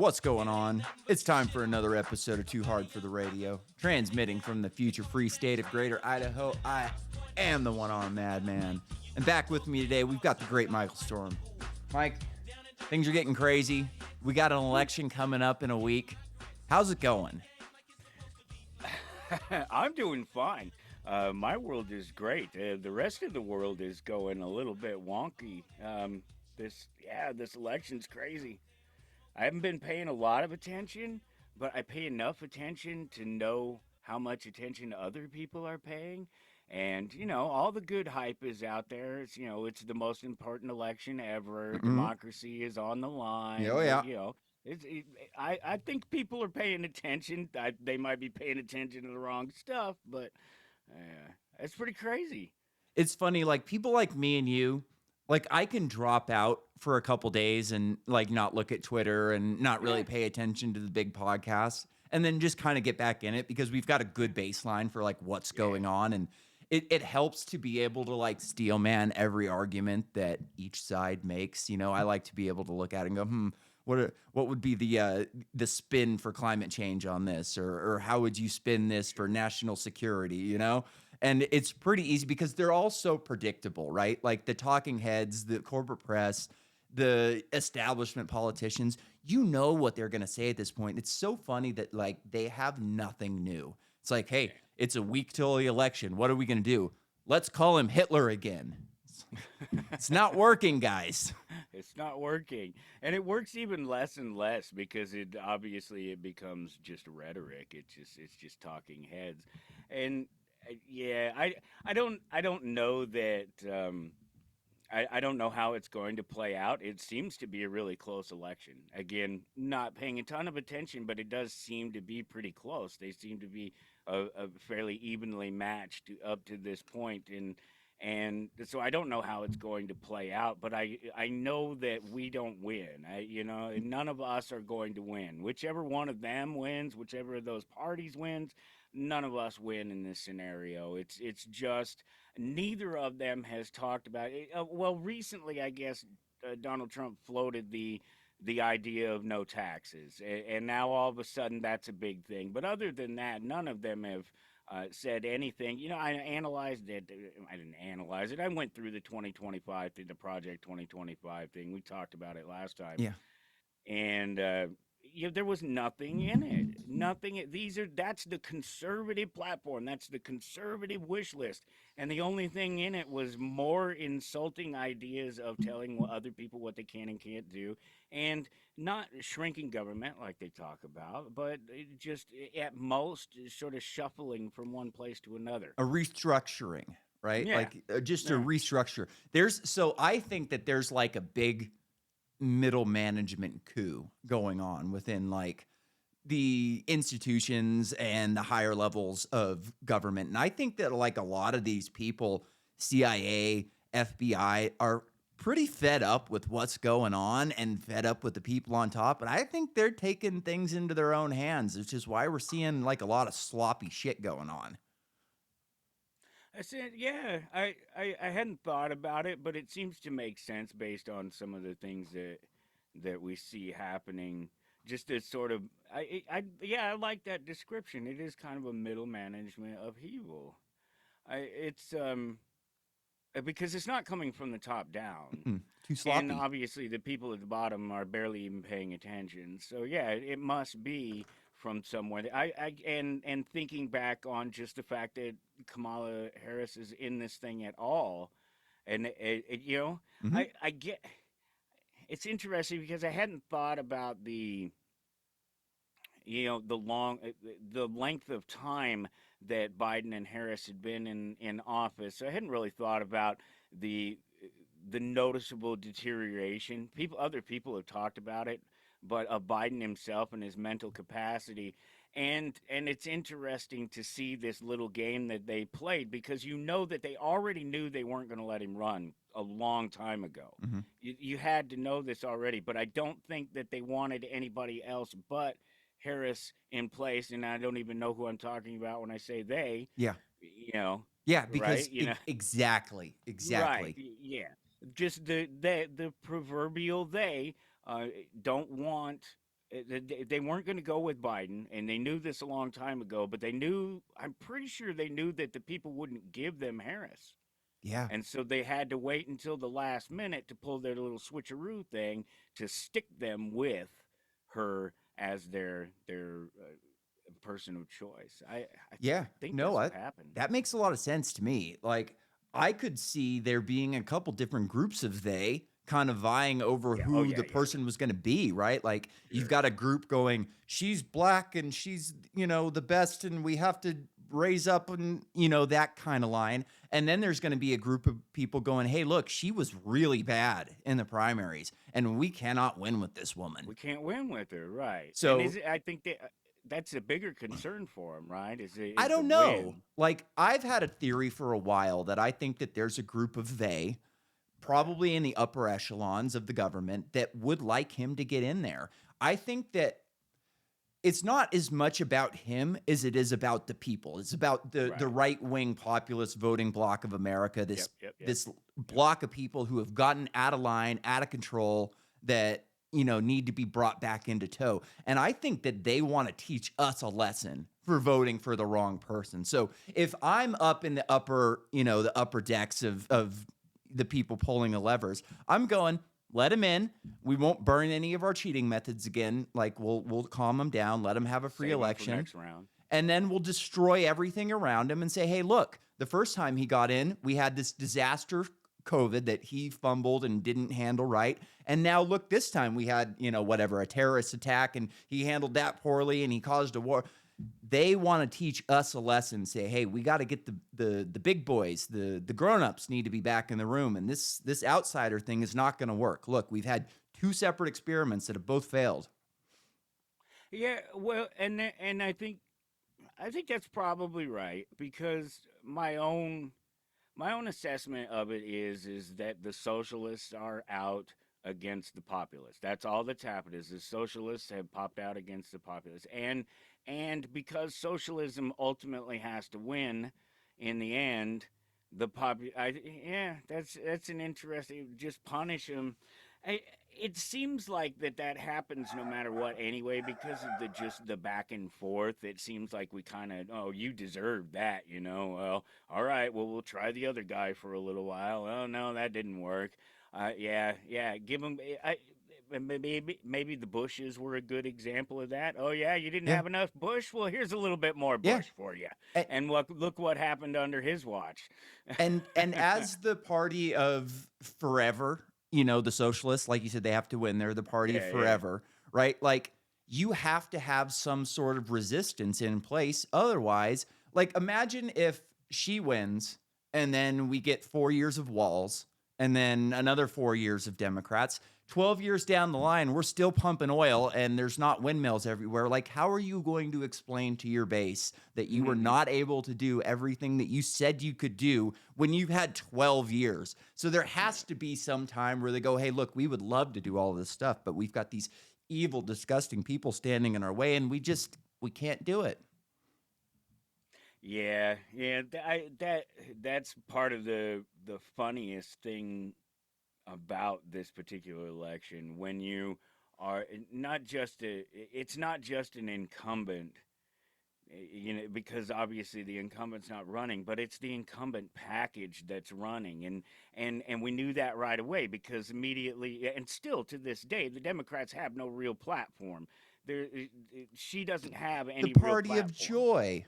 What's going on? It's time for another episode of Too Hard for the Radio. Transmitting from the future free state of Greater Idaho, I am the one-armed madman. And back with me today, we've got the great Michael Storm. Mike, things are getting crazy. We got an election coming up in a week. How's it going? I'm doing fine. My world is great. The rest of the world is going a little bit wonky. This election's crazy. I haven't been paying a lot of attention, but I pay enough attention to know how much attention other people are paying. And, all the good hype is out there. It's the most important election ever. Mm-hmm. Democracy is on the line. Oh, yeah. It's, it, I think people are paying attention. They might be paying attention to the wrong stuff, but it's pretty crazy. It's funny, like people like me and you, like I can drop out for a couple days and like not look at Twitter and not really Yeah. pay attention to the big podcasts and then just kind of get back in it because we've got a good baseline for like what's going on. And it helps to be able to like steel man every argument that each side makes. You know, I like to be able to look at it and go, what would be the spin for climate change on this, or how would you spin this for national security? You know, and it's pretty easy because they're all so predictable, right? Like the talking heads, the corporate press, the establishment politicians. You know what they're gonna say at this point. It's so funny that like they have nothing new. It's like, hey, it's a week till the election. What are we gonna do? Let's call him Hitler again. It's not working, guys. It's not working, and it works even less and less because it becomes just rhetoric. It's just talking heads, and I don't know that. I don't know how it's going to play out. It seems to be a really close election. Again, not paying a ton of attention, but it does seem to be pretty close. They seem to be a fairly evenly matched up to this point, and so I don't know how it's going to play out. But I know that we don't win. None of us are going to win. Whichever one of them wins, whichever of those parties wins, none of us win in this scenario. It's just neither of them has talked about it. Well, recently, I guess Donald Trump floated the idea of no taxes, and now all of a sudden that's a big thing. But other than that, none of them have said anything. I analyzed it. I didn't analyze it. I went through the 2025 thing, the Project 2025 thing. We talked about it last time. Yeah. And there was nothing in it. Nothing. That's the conservative platform. That's the conservative wish list. And the only thing in it was more insulting ideas of telling other people what they can and can't do, and not shrinking government like they talk about, but just at most sort of shuffling from one place to another. A restructuring, right? Yeah. Like just a Yeah. restructure. So I think that there's like a big middle management coup going on within like the institutions and the higher levels of government. And I think that like a lot of these people, CIA, FBI, are pretty fed up with what's going on and fed up with the people on top. And I think they're taking things into their own hands, which is why we're seeing like a lot of sloppy shit going on. I said, yeah, I hadn't thought about it, but it seems to make sense based on some of the things that we see happening. Just as sort of, I like that description. It is kind of a middle management upheaval. It's because it's not coming from the top down. Too sloppy. And obviously, the people at the bottom are barely even paying attention. So yeah, it must be from somewhere. And thinking back on just the fact that Kamala Harris is in this thing at all, and Mhm. I get. It's interesting because I hadn't thought about the length of time that Biden and Harris had been in office. So I hadn't really thought about the noticeable deterioration. Other people have talked about it, but of Biden himself and his mental capacity. And it's interesting to see this little game that they played, because that they already knew they weren't going to let him run a long time ago. Mhm. You had to know this already, but I don't think that they wanted anybody else but Harris in place. And I don't even know who I'm talking about when I say they. Yeah. You know, Yeah, right? because exactly. Right. Yeah. Just the proverbial they don't want they weren't going to go with Biden, and they knew this a long time ago. But they knew, I'm pretty sure they knew that the people wouldn't give them Harris, Yeah. and so they had to wait until the last minute to pull their little switcheroo thing to stick them with her as their person of choice. I Yeah. think No, that's what happened. that makes a lot of sense to me. Like, I could see there being a couple different groups of they kind of vying over Yeah. Oh who yeah. the Yeah. person was going to be, right? Like, you've Sure. got a group going, she's black and she's, the best, and we have to raise up, and, that kind of line. And then there's going to be a group of people going, hey, look, she was really bad in the primaries, and we cannot win with this woman. We can't win with her, right? And So I think that that's a bigger concern for him, right? I Is the don't know. win? Like, I've had a theory for a while that I think that there's a group of they, Yeah. probably in the upper echelons of the government, that would like him to get in there. I think that it's not as much about him as it is about the people. It's about the Right. right-wing populist voting bloc of America, Yep. this Yep. Yep. this Yep. block of people who have gotten out of line, out of control, that need to be brought back into tow. And I think that they want to teach us a lesson for voting for the wrong person. So if I'm up in the upper decks of the people pulling the levers, I'm going, let him in. We won't burn any of our cheating methods again. Like, we'll calm them down, let him have a free Save him for election, next round. and then we'll destroy everything around him and say, hey, look, the first time he got in, we had this disaster COVID that he fumbled and didn't handle right. And now look, this time we had, a terrorist attack, and he handled that poorly and he caused a war. They want to teach us a lesson, say, hey, we got to get the big boys, the grown-ups need to be back in the room. And this outsider thing is not going to work. Look, we've had two separate experiments that have both failed. Yeah. Well, and I think that's probably right, because my own assessment of it is that the socialists are out against the populists. That's all that's happened, is the socialists have popped out against the populists. And because socialism ultimately has to win in the end, yeah, that's an interesting, just punish them. It seems like that happens no matter what anyway, because of the back and forth. It seems like we kind of, oh, you deserve that, well, all right, well, we'll try the other guy for a little while. Oh no, that didn't work. Yeah, give him. Maybe the Bushes were a good example of that. Oh yeah, you didn't Yeah. have enough Bush. Well, here's a little bit more Yeah. Bush for you. And And look what happened under his watch. and as the party of forever, the socialists, like you said, they have to win. They're the party of Yeah, yeah. forever, right? Like, you have to have some sort of resistance in place. Otherwise, like, imagine if she wins and then we get 4 years of walls and then another 4 years of Democrats. 12 years down the line, we're still pumping oil and there's not windmills everywhere. Like, how are you going to explain to your base that you were not able to do everything that you said you could do when you've had 12 years? So there has to be some time where they go, hey, look, we would love to do all this stuff, but we've got these evil, disgusting people standing in our way, and we can't do it. Yeah, yeah. That's part of the funniest thing about this particular election, when you are not just it's not just an incumbent, because obviously the incumbent's not running, but it's the incumbent package that's running. And we knew that right away, because immediately, and still to this day, the Democrats have no real platform. There She doesn't have The any real party of platform. joy.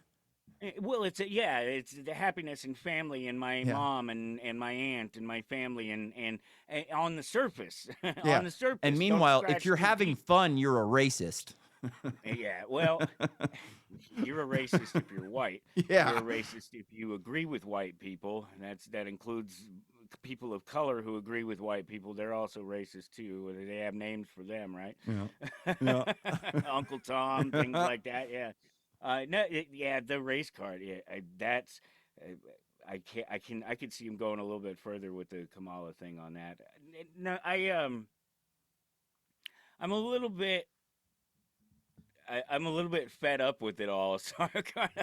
Well, it's the happiness and family, and my Yeah. mom and my aunt and my family, and on the surface, Yeah. on the And surface, don't meanwhile, if scratch you're too having deep. fun, you're a racist. Yeah, well, you're a racist if you're white. You're Yeah. a racist if you agree with white people. That includes people of color who agree with white people. They're also racist too. They have names for them, right? Yeah. Yeah. Uncle Tom, things like that. Yeah. No, yeah, the race card. Yeah, that's. Uh, I could see him going a little bit further with the Kamala thing on that. No, I'm a little bit. I'm a little bit fed up with it all, so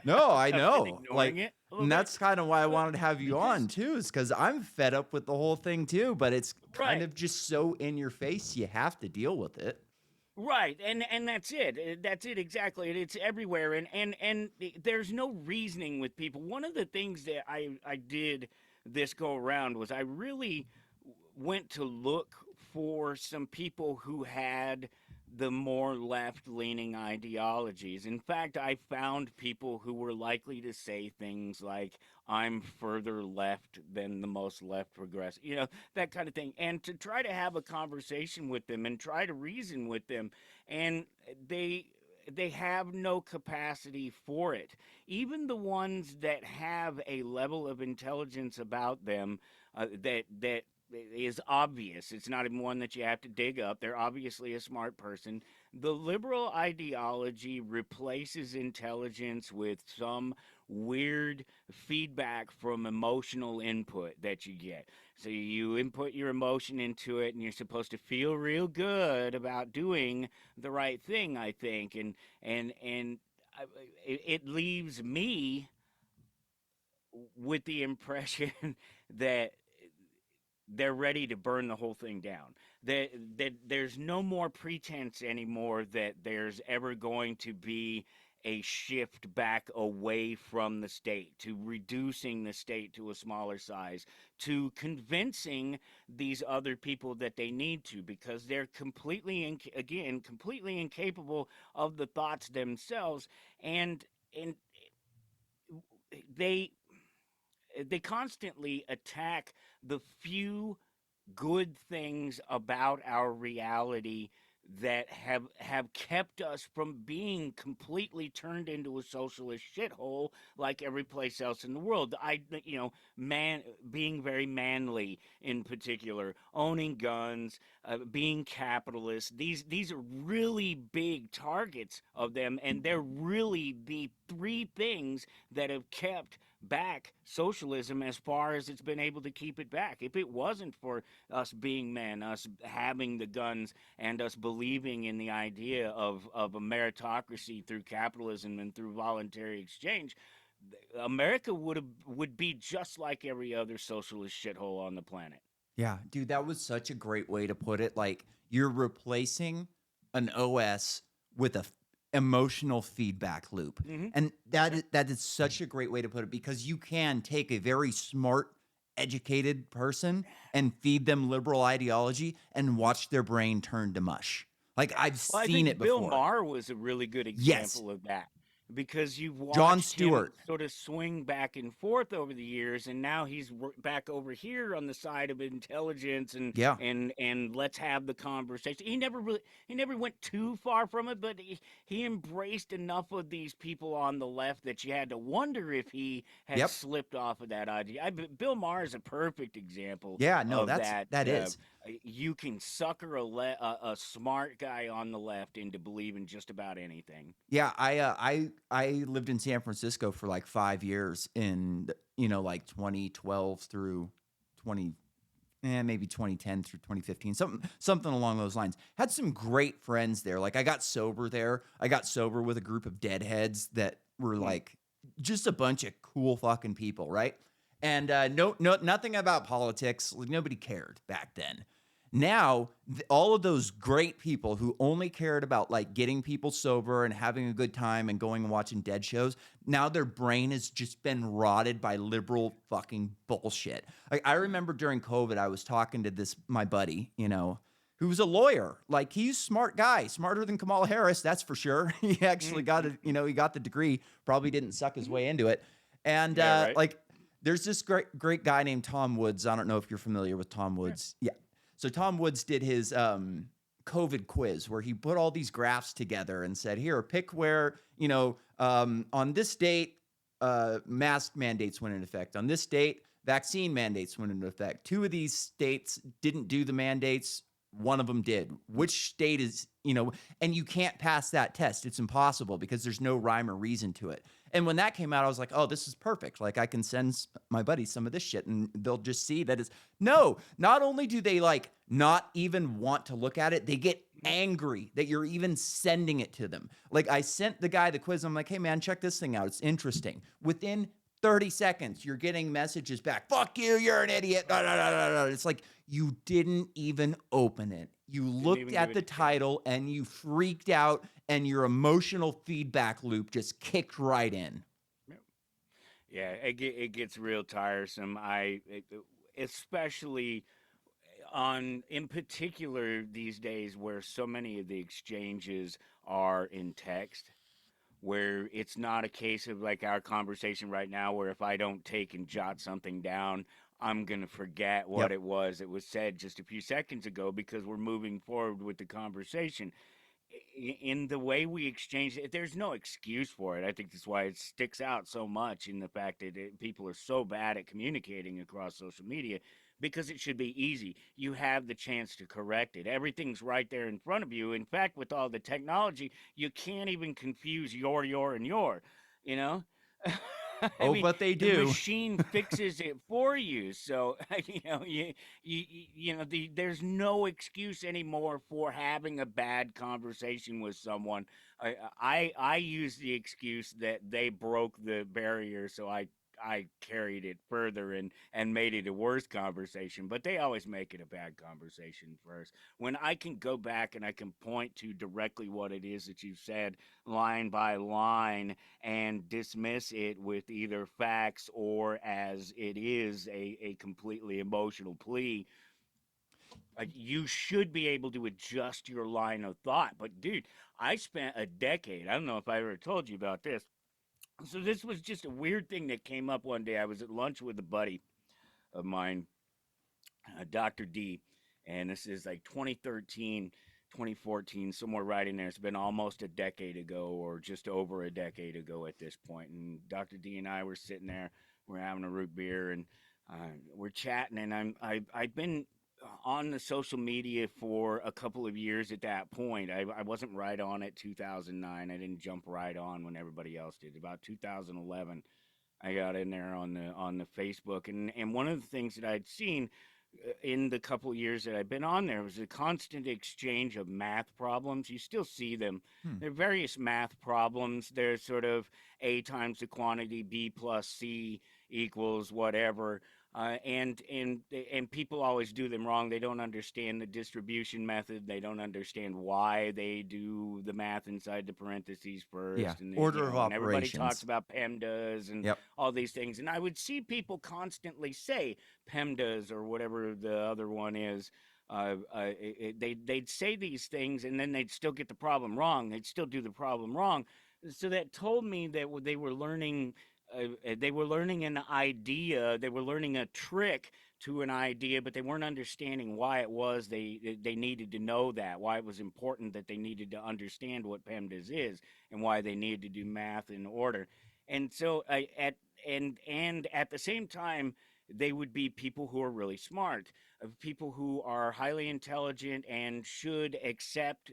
No, I I've been know. ignoring Like, it a little and bit. that's kind of why I But wanted to have you on because too, is because I'm fed up with the whole thing too, but it's kind right, of just so in your face, you have to deal with it. Right, and that's it. That's it exactly. It's everywhere, and there's no reasoning with people. One of the things that I did this go around was I really went to look for some people who had the more left leaning ideologies. In fact, I found people who were likely to say things like, I'm further left than the most left progressive, that kind of thing. And to try to have a conversation with them and try to reason with them. And they. They have no capacity for it. Even the ones that have a level of intelligence about them that is obvious. It's not even one that you have to dig up. They're obviously a smart person. The liberal ideology replaces intelligence with some weird feedback from emotional input that you get. So you input your emotion into it and you're supposed to feel real good about doing the right thing, I think. And it leaves me with the impression that they're ready to burn the whole thing down. That there's no more pretense anymore that there's ever going to be a shift back away from the state, to reducing the state to a smaller size, to convincing these other people that they need to, because they're completely incapable of the thoughts themselves, and they they constantly attack the few good things about our reality that have kept us from being completely turned into a socialist shithole like every place else in the world. Man, being very manly in particular, owning guns, being capitalist. These are really big targets of them, and they're really the three things that have kept back socialism as far as it's been able to keep it back. If it wasn't for us being men, us having the guns, and us believing in the idea of a meritocracy through capitalism and through voluntary exchange, America would be just like every other socialist shithole on the planet. Yeah, dude, that was such a great way to put it. Like you're replacing an OS with a emotional feedback loop. Mm-hmm. And that is such a great way to put it because you can take a very smart, educated person and feed them liberal ideology and watch their brain turn to mush. Like I've Well, I seen it think Bill before. Maher was a really good Yes, example of that, because you've John watched him Stewart. sort of swing back and forth over the years, and now he's back over here on the side of intelligence and Yeah. and and let's have the conversation. He never went too far from it, but he embraced enough of these people on the left that you had to wonder if he had Yep. slipped off of that idea. Bill Maher is a perfect example Yeah, no, of that. that is. You can sucker a smart guy on the left into believing just about anything. Yeah, I lived in San Francisco for like 5 years in, like 2012 through 20 maybe 2010 through 2015, something along those lines. Had some great friends there. Like I got sober there. I got sober with a group of deadheads that were Mm. like just a bunch of cool fucking people, right? And nothing about politics. Like, nobody cared back then. Now, all of those great people who only cared about like getting people sober and having a good time and going and watching dead shows, now their brain has just been rotted by liberal fucking bullshit. Like I remember during COVID, I was talking to my buddy, who's a lawyer. Like he's a smart guy, smarter than Kamala Harris, that's for sure. He actually got Mm-hmm. it, he got the degree, probably didn't suck his way into it. And Yeah, right. like there's this great guy named Tom Woods. I don't know if you're familiar with Tom Yeah. Woods. Yeah. So Tom Woods did his COVID quiz where he put all these graphs together and said, here, pick where, on this date, mask mandates went into effect. On this date, vaccine mandates went into effect. 2 of these states didn't do the mandates. One of them did. Which state is, and you can't pass that test. It's impossible because there's no rhyme or reason to it. And when that came out, I was like, oh, this is perfect. Like I can send my buddies some of this shit and they'll just see that it's no, not only do they like not even want to look at it, they get angry that you're even sending it to them. Like I sent the guy the quiz. I'm like, hey man, check this thing out. It's interesting. Within 30 seconds, you're getting messages back. Fuck you, you're an idiot. Da, da, da, da, da. It's like you didn't even open it. You Didn't looked even give at it the a chance. title and you freaked out, and your emotional feedback loop just kicked right in. Yep. Yeah, it gets real tiresome. Especially on in particular these days where so many of the exchanges are in text, where it's not a case of like our conversation right now where if I don't take and jot something down, I'm going to forget what Yep. it was that was said just a few seconds ago because we're moving forward with the conversation. In the way we exchange it, there's no excuse for it. I think that's why it sticks out so much in the fact that people are so bad at communicating across social media because it should be easy. You have the chance to correct it. Everything's right there in front of you. In fact, with all the technology, you can't even confuse your, and your, you know? I Oh, mean, but they the do. machine fixes it for you. So, there's no excuse anymore for having a bad conversation with someone. I use the excuse that they broke the barrier, so I carried it further and made it a worse conversation, but they always make it a bad conversation first. When I can go back and I can point to directly what it is that you've said line by line and dismiss it with either facts or as it is a completely emotional plea, like you should be able to adjust your line of thought. But dude, I spent a decade, I don't know if I ever told you about this. So this was just a weird thing that came up one day. I was at lunch with a buddy of mine, Dr. D, and this is like 2013, 2014, somewhere right in there. It's been almost a decade ago or just over a decade ago at this point. And Dr. D and I were sitting there, we're having a root beer, and we're chatting. And I've been on the social media for a couple of years at that point. I wasn't right on at 2009. I didn't jump right on when everybody else did. About 2011, I got in there on the Facebook, and one of the things that I'd seen in the couple years that I've been on there was a constant exchange of math problems. You still see them. Hmm. There are various math problems. There's sort of A times the quantity, B plus C equals whatever. And people always do them wrong. They don't understand the distribution method. They don't understand why they do the math inside the parentheses Yeah. first. And Order of and everybody talks operations. about PEMDAS and Yep. all these things. And I would see people constantly say PEMDAS or whatever the other one is. They'd say these things and then they'd still get the problem wrong. They'd still do the problem wrong. So that told me that they were learning an idea. They were learning a trick to an idea, but they weren't understanding why it was they needed to know that, why it was important that they needed to understand what PEMDAS is, and why they needed to do math in order. And so and at the same time, they would be people who are really smart, people who are highly intelligent and should accept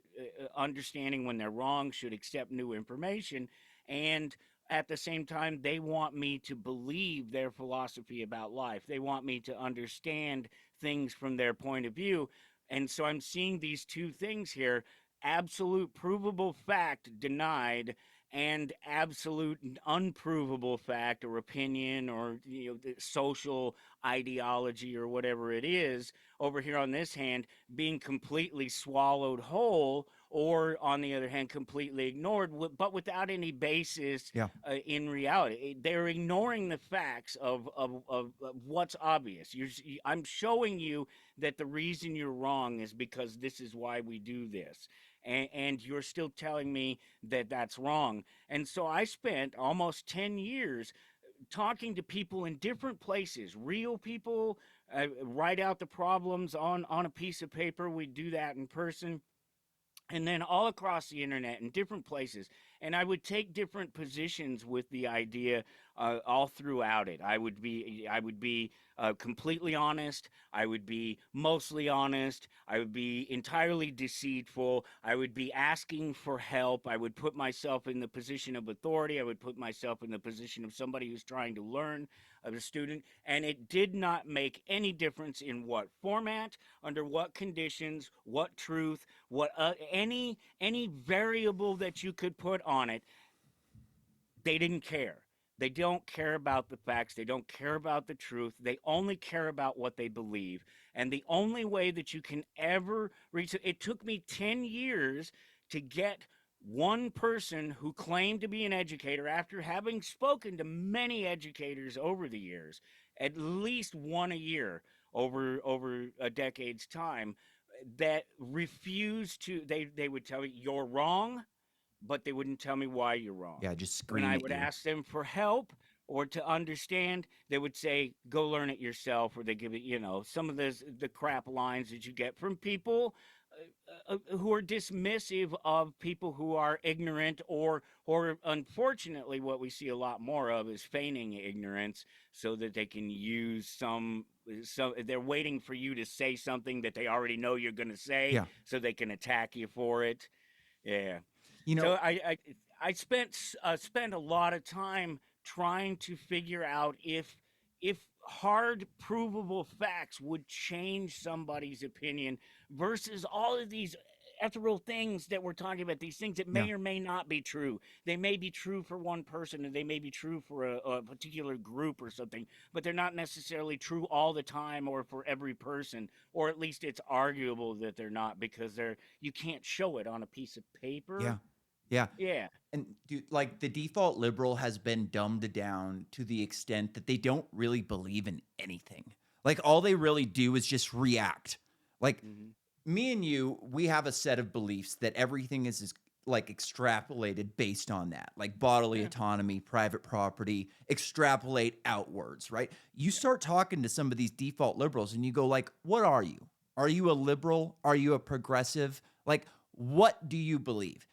understanding when they're wrong, should accept new information, and at the same time, they want me to believe their philosophy about life. They want me to understand things from their point of view. And so I'm seeing these two things here: absolute provable fact denied, and absolute unprovable fact or opinion or social ideology or whatever it is over here on this hand being completely swallowed whole, or on the other hand completely ignored, but without any basis Yeah. in reality. They're ignoring the facts of what's obvious. I'm showing you that the reason you're wrong is because this is why we do this, and you're still telling me that that's wrong. And so I spent almost 10 years talking to people in different places, real people. Write out the problems on a piece of paper. We do that in person, and then all across the internet in different places. And I would take different positions with the idea all throughout it. I would be completely honest. I would be mostly honest. I would be entirely deceitful. I would be asking for help. I would put myself in the position of authority. I would put myself in the position of somebody who's trying to learn, of a student. And it did not make any difference in what format, under what conditions, what truth, what any variable that you could put on it. They didn't care. They don't care about the facts. They don't care about the truth. They only care about what they believe. And the only way that you can ever reach it took me 10 years to get one person who claimed to be an educator after having spoken to many educators over the years, at least one a year over a decade's time, that refused to they would tell me you're wrong, but they wouldn't tell me why you're wrong. Yeah, just When scream I at would you. ask them for help or to understand, they would say, "Go learn it yourself," or they give it, some of the crap lines that you get from people who are dismissive of people who are ignorant, or unfortunately, what we see a lot more of is feigning ignorance so that they can use some. So they're waiting for you to say something that they already know you're going to say, Yeah. so they can attack you for it. Yeah. You So know, I spent a lot of time trying to figure out if hard provable facts would change somebody's opinion versus all of these ethereal things that we're talking about, these things that yeah. may or may not be true. They may be true for one person and they may be true for a particular group or something, but they're not necessarily true all the time or for every person, or at least it's arguable that they're not because you can't show it on a piece of paper. Yeah. Yeah. Yeah. And dude, like the default liberal has been dumbed down to the extent that they don't really believe in anything. Like all they really do is just react. Like Hmm. me and you, we have a set of beliefs that everything is like extrapolated based on that, like bodily Yeah. autonomy, private property, extrapolate outwards, right? You Yeah. start talking to some of these default liberals and you go like, what are you? Are you a liberal? Are you a progressive? Like, what do you believe?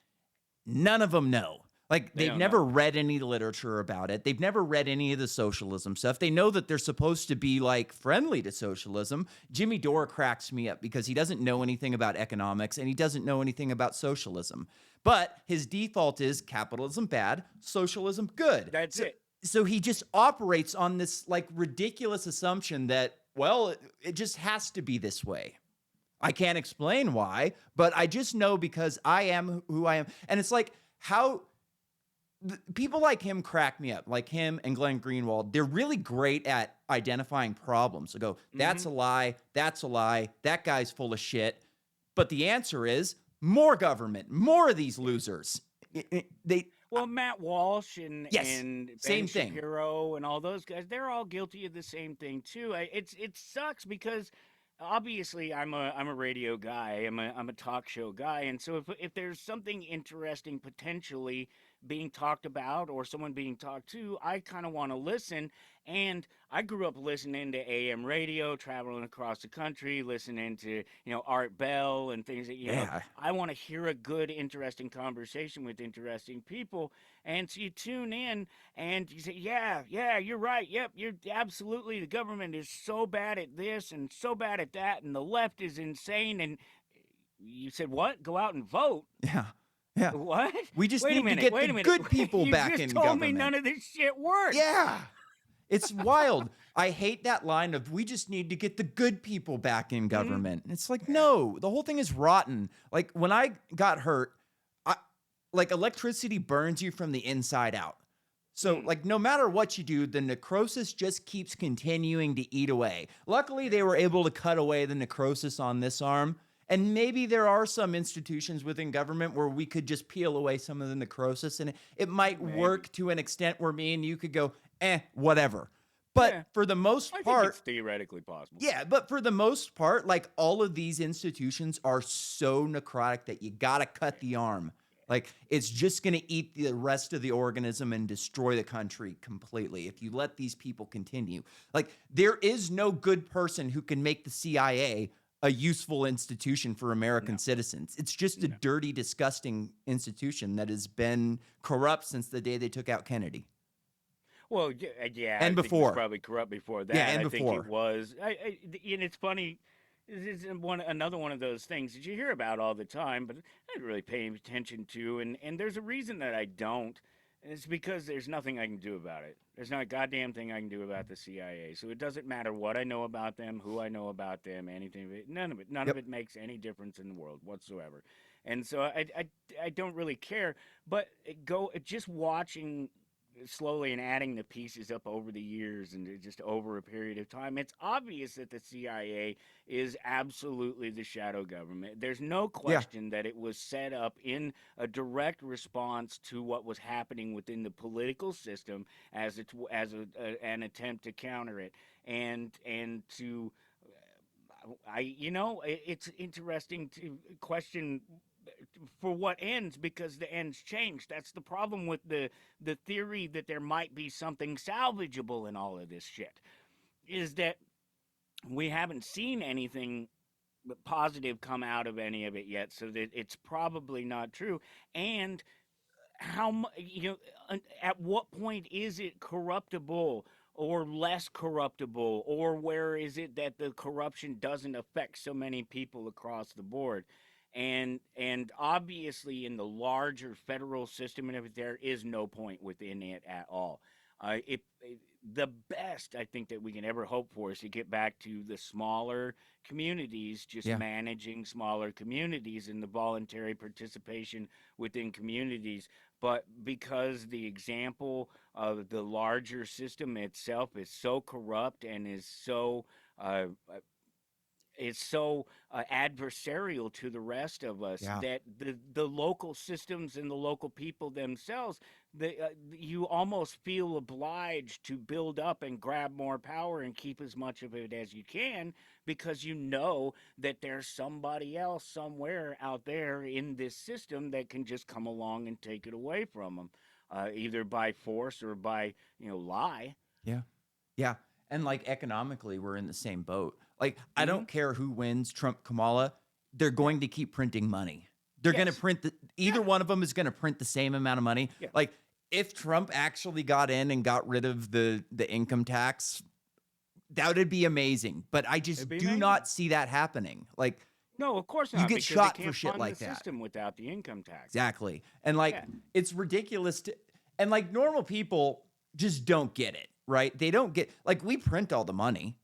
None of them know. Like They they've don't never know. read any literature about it. They've never read any of the socialism stuff. They know that they're supposed to be like friendly to socialism. Jimmy Dore cracks me up because he doesn't know anything about economics and he doesn't know anything about socialism. But his default is capitalism bad, socialism good. That's So it. so he just operates on this like ridiculous assumption that well, it just has to be this way. I can't explain why, but I just know because I am who I am. And it's like how people like him crack me up, like him and Glenn Greenwald. They're really great at identifying problems. They go, that's Hmm. a lie. That's a lie. That guy's full of shit. But the answer is more government, more of these losers. They, Well, Matt Walsh and yes, Ben same thing. Shapiro and all those guys, they're all guilty of the same thing too. It sucks because obviously I'm a radio guy. I'm a talk show guy, and so if there's something interesting potentially being talked about or someone being talked to, I kind of want to listen. And I grew up listening to AM radio, traveling across the country, listening to Art Bell and things that Yeah. I want to hear a good, interesting conversation with interesting people. And so you tune in and you say, yeah, yeah, you're right. Yep, you're absolutely. The government is so bad at this and so bad at that, and the left is insane. And you said, what? Go out and vote. Yeah. Yeah. What? We just Wait a need to minute. get the Wait a minute. good people You back just in told me government. none of this shit works. Yeah. It's wild. I hate that line of we just need to get the good people back in Hmm. government. It's like, no, the whole thing is rotten. Like when I got hurt, I like electricity burns you from the inside out. So Mm. like no matter what you do, the necrosis just keeps continuing to eat away. Luckily, they were able to cut away the necrosis on this arm. And maybe there are some institutions within government where we could just peel away some of the necrosis and it might Maybe. work to an extent where me and you could go, whatever. But Yeah. for the most I think it's part, theoretically possible. yeah, but for the most part, like all of these institutions are so necrotic that you gotta cut the arm. Like it's just gonna eat the rest of the organism and destroy the country completely if you let these people continue. Like there is no good person who can make the CIA a useful institution for American No. citizens. It's just a No. dirty, disgusting institution that has been corrupt since the day they took out Kennedy. Well, yeah, I And think it was probably probably corrupt before Yeah, that. and I think it before. was. And it's funny. This is another one of those things that you hear about all the time, but I don't really pay attention to. And there's a reason that I don't. And it's because there's nothing I can do about it. There's not a goddamn thing I can do about the CIA. So it doesn't matter what I know about them, who I know about them, anything of it. None of it. None of Yep. it makes any difference in the world whatsoever. And so I don't really care. But just watching slowly and adding the pieces up over the years and just over a period of time, it's obvious that the CIA is absolutely the shadow government. There's no Yeah. question that it was set up in a direct response to what was happening within the political system an attempt to counter it and to it's interesting to question for what ends, because the ends change. That's the problem with the theory that there might be something salvageable in all of this shit, is that we haven't seen anything positive come out of any of it yet, so that it's probably not true. And how at what point is it corruptible or less corruptible, or where is it that the corruption doesn't affect so many people across the board? And obviously in the larger federal system and everything, there is no point within it at all. The best I think that we can ever hope for is to get back to the smaller communities, just Yeah. managing smaller communities and the voluntary participation within communities. But because the example of the larger system itself is so corrupt and uh, adversarial to the rest of us, Yeah. that the local systems and the local people themselves, you almost feel obliged to build up and grab more power and keep as much of it as you can, because you know that there's somebody else somewhere out there in this system that can just come along and take it away from them, either by force or by lie. Yeah. Yeah. And like economically, we're in the same boat. Like, I Hmm. don't care who wins, Trump, Kamala, they're Yeah. going to keep printing money. They're going to Yes. print either Yeah. one of them is going to print the same amount of money. Yeah. Like, if Trump actually got in and got rid of the income tax, that would be amazing. But I It'd just be do amazing. not see that happening. Like, No, of course you not, get because they shot for can't shit fund the like that. system without the income tax. Exactly. And like, Yeah. it's ridiculous to, and like normal people just don't get it, right? They don't get, like, we print all the money.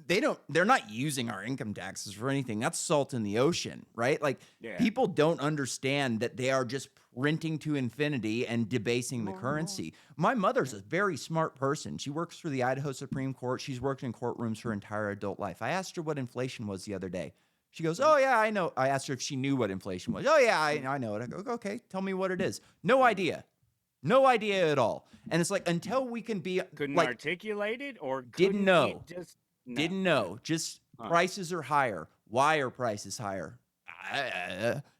They're not using our income taxes for anything. That's salt in the ocean, right? Like, Yeah. people don't understand that they are just printing to infinity and debasing the More and more. currency. My mother's Yeah. a very smart person. She works for the Idaho Supreme Court. She's worked in courtrooms her entire adult life. I asked her what inflation was the other day. She goes, Mhm. "Oh, yeah, I know." I asked her if she knew what inflation was. "Oh, yeah, Mhm. I know it." I go, "Okay, tell me what it is." No Yeah. idea. No idea at all. And it's like, until we can be Couldn't like, articulate it, or didn't couldn't know, it just no? didn't Yeah. know. Just Huh. prices are higher. Why are prices higher?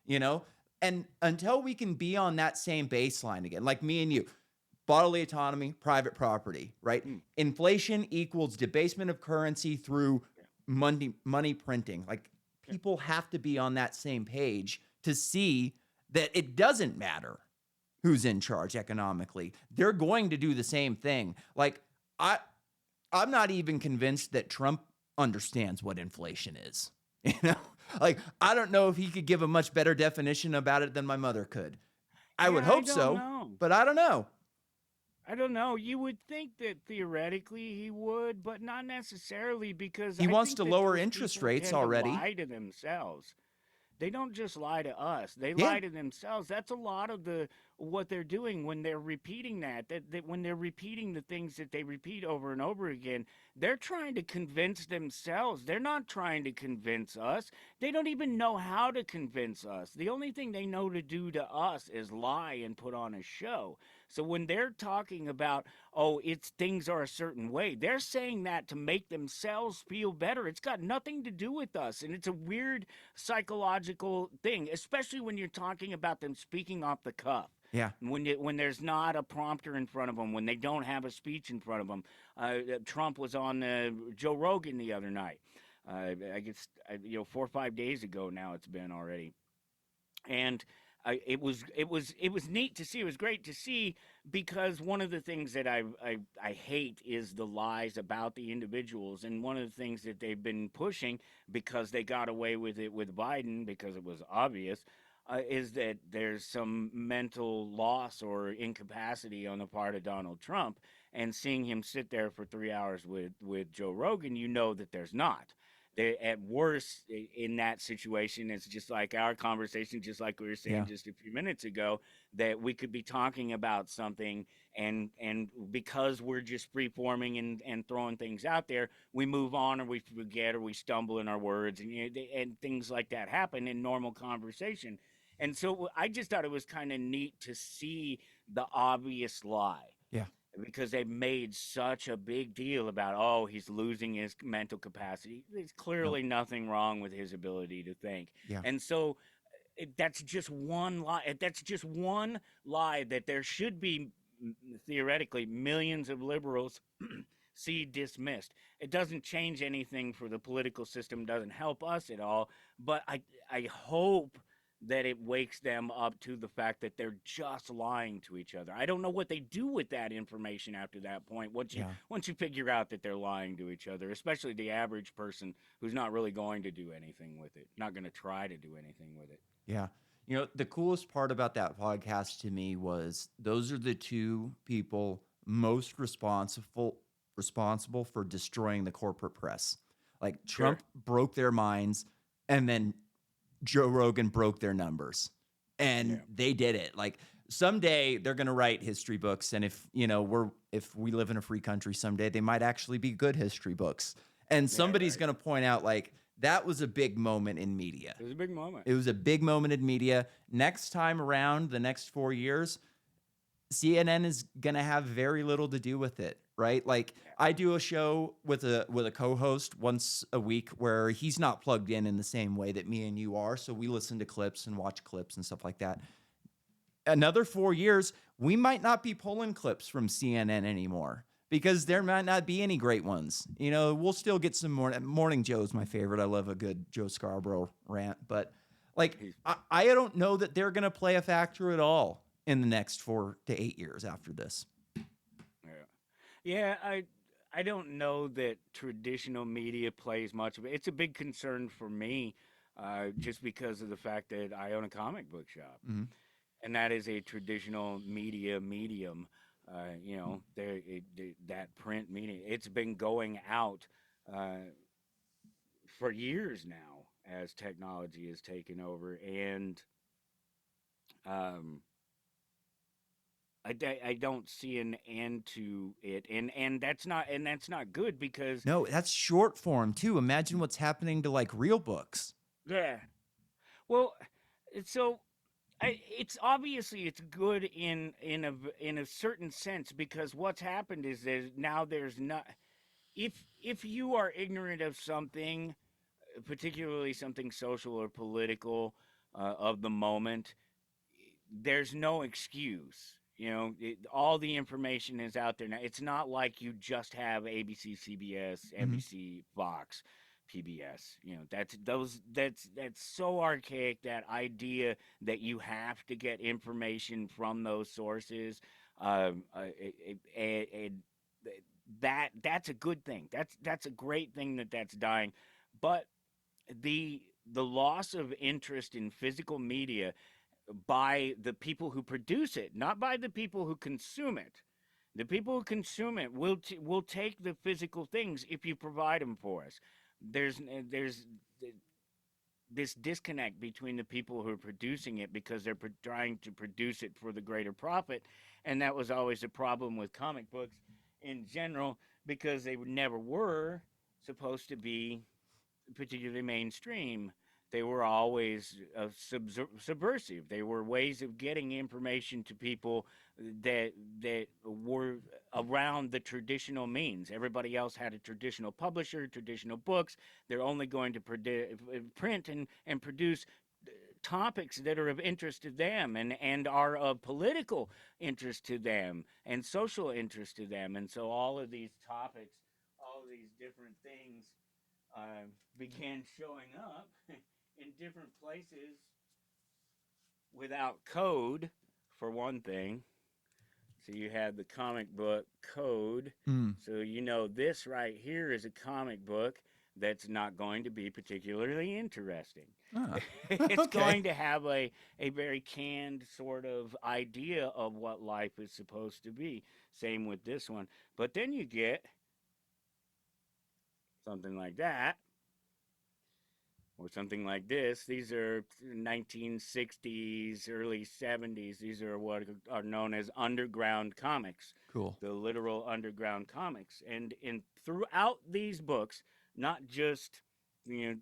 You know? And until we can be on that same baseline again, like me and you, bodily autonomy, private property, right? Mm. Inflation equals debasement of currency through Yeah. money printing. Like, Yeah. people have to be on that same page to see that it doesn't matter who's in charge economically. They're going to do the same thing. Like, I I'm not even convinced that Trump understands what inflation is. You know? Like, I don't know if he could give a much better definition about it than my mother could. I would Yeah, I hope don't so, know. but I don't know. I don't know. You would think that theoretically he would, but not necessarily, because He I wants think to that lower those interest people rates tend to already. lie to themselves. They don't just lie to us, they Yeah. lie to themselves. That's a lot of the what they're doing when they're repeating that when they're repeating the things that they repeat over and over again. They're trying to convince themselves, they're not trying to convince us. They don't even know how to convince us. The only thing they know to do to us is lie and put on a show. So when they're talking about, oh, it's things are a certain way, they're saying that to make themselves feel better. It's got nothing to do with us, and it's a weird psychological thing, especially when you're talking about them speaking off the cuff. Yeah. When there's not a prompter in front of them, when they don't have a speech in front of them. Trump was on Joe Rogan the other night. I guess 4 or 5 days ago now it's been already, and it was neat to see. It was great to see, because one of the things that I hate is the lies about the individuals, and one of the things that they've been pushing, because they got away with it with Biden because it was obvious, is that there's some mental loss or incapacity on the part of Donald Trump. And seeing him sit there for 3 hours with Joe Rogan, you know that there's not. At worst, in that situation, it's just like our conversation, just like we were saying Yeah. just a few minutes ago, that we could be talking about something, and because we're just free forming and throwing things out there, we move on, or we forget, or we stumble in our words, and and things like that happen in normal conversation. And so I just thought it was kind of neat to see the obvious lie, Yeah. because they made such a big deal about, oh, he's losing his mental capacity. There's No. clearly nothing wrong with his ability to think. Yeah. And so that's just one lie. That's just one lie that there should be, theoretically, millions of liberals see dismissed. It doesn't change anything for the political system, doesn't help us at all, but I hope that it wakes them up to the fact that they're just lying to each other. I don't know what they do with that information after that point. Yeah. Once you figure out that they're lying to each other, especially the average person who's not really going to do anything with it, not going to try to do anything with it. Yeah. The coolest part about that podcast to me was those are the two people most responsible for destroying the corporate press. Like Sure. Trump broke their minds, and then Joe Rogan broke their numbers. And Yeah. they did it. Like someday they're going to write history books, and if we live in a free country someday, they might actually be good history books. And Yeah. somebody's Right. going to point out like that was a big moment in media. It was a big moment. It was a big moment in media. Next time around, the next 4 years, CNN is going to have very little to do with it, right? Like Yeah. I do a show with a co-host once a week where he's not plugged in the same way that me and you are, so we listen to clips and watch clips and stuff like that. Another 4 years, we might not be pulling clips from CNN anymore because there might not be any great ones. We'll still get some more. Morning Joe's my favorite. I love a good Joe Scarborough rant, but like He's I don't know that they're going to play a factor at all in the next 4 to 8 years after this. Yeah. Yeah, I don't know that traditional media plays much of it. It's a big concern for me, just because of the fact that I own a comic book shop, Mhm. and that is a traditional media medium. That print media, it's been going out uh, for years now as technology has taken over, and um, I don't see an end to it, and that's not good, because No, that's short form too. Imagine what's happening to like real books. yeah. Well, so it's obviously it's good in a certain sense, because what's happened is there's not, if you are ignorant of something, particularly something social or political, of the moment, there's no excuse. All the information is out there now. It's not like you just have ABC, CBS, Mhm. NBC, Fox, PBS. That's so archaic. That idea that you have to get information from those sources, um, uh, it, it, it, that's a good thing. That's a great thing that's dying, but the loss of interest in physical media by the people who produce it, not by the people who consume it. The people who consume it will take the physical things if you provide them for us. There's this disconnect between the people who are producing it, because they're trying to produce it for the greater profit, and that was always a problem with comic books in general, because they never were supposed to be particularly mainstream. They were always subversive. They were ways of getting information to people that were around the traditional means. Everybody else had a traditional publisher, traditional books. They're only going to print and produce topics that are of interest to them, and are of political interest to them, and social interest to them. And so all of these topics, all of these different things, began showing up in different places without code, for one thing. So you had the comic book code. Mm. So this right here is a comic book that's not going to be particularly interesting. Ah. It's Okay. going to have a very canned sort of idea of what life is supposed to be. Same with this one. But then you get something like that. or something like this. These are 1960s, early 70s. These are what are known as underground comics, Cool. the literal underground comics. And in throughout these books, not just you know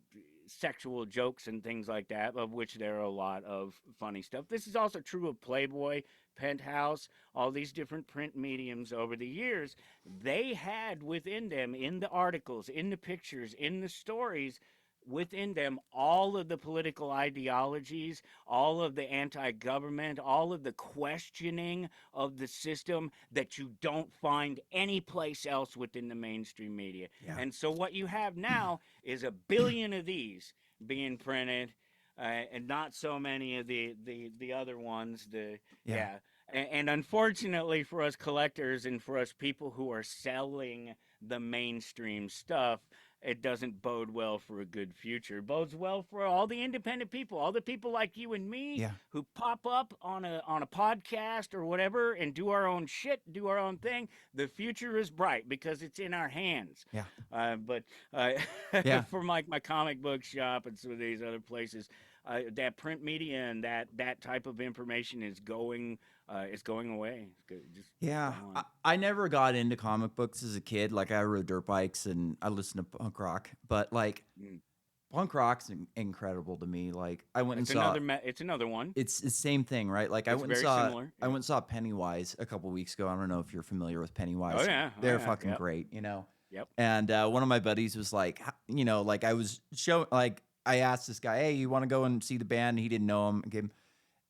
sexual jokes and things like that, of which there are a lot of funny stuff. This is also true of Playboy, Penthouse, all these different print mediums over the years. They had within them, in the articles, in the pictures, in the stories, within them all of the political ideologies, all of the anti government, all of the questioning of the system that you don't find anyplace else within the mainstream media. Yeah. And so, what you have now is a billion of these being printed. And not so many of the other ones. Yeah. And unfortunately for us collectors and for us people who are selling the mainstream stuff, it doesn't bode well for a good future. It bodes well for all the independent people, all the people like you and me Yeah. who pop up on a podcast or whatever and do our own shit, do our own thing. The future is bright because it's in our hands. Yeah. But Yeah. for my comic book shop and some of these other places, that print media and that type of information is going away. Just Yeah, gone. I never got into comic books as a kid. Like I rode dirt bikes and I listened to punk rock, but like Mm. punk rock's incredible to me. Like I went and It's saw it's another one. it's the same thing, right? Like It's very similar. I Yeah. went and saw Pennywise a couple weeks ago. I don't know if you're familiar with Oh Pennywise. yeah. Oh They're yeah. fucking Yep. great, you know. Yep. And one of my buddies was like, like I was like I asked this guy, hey, you want to go and see the band? And he didn't know him. I gave him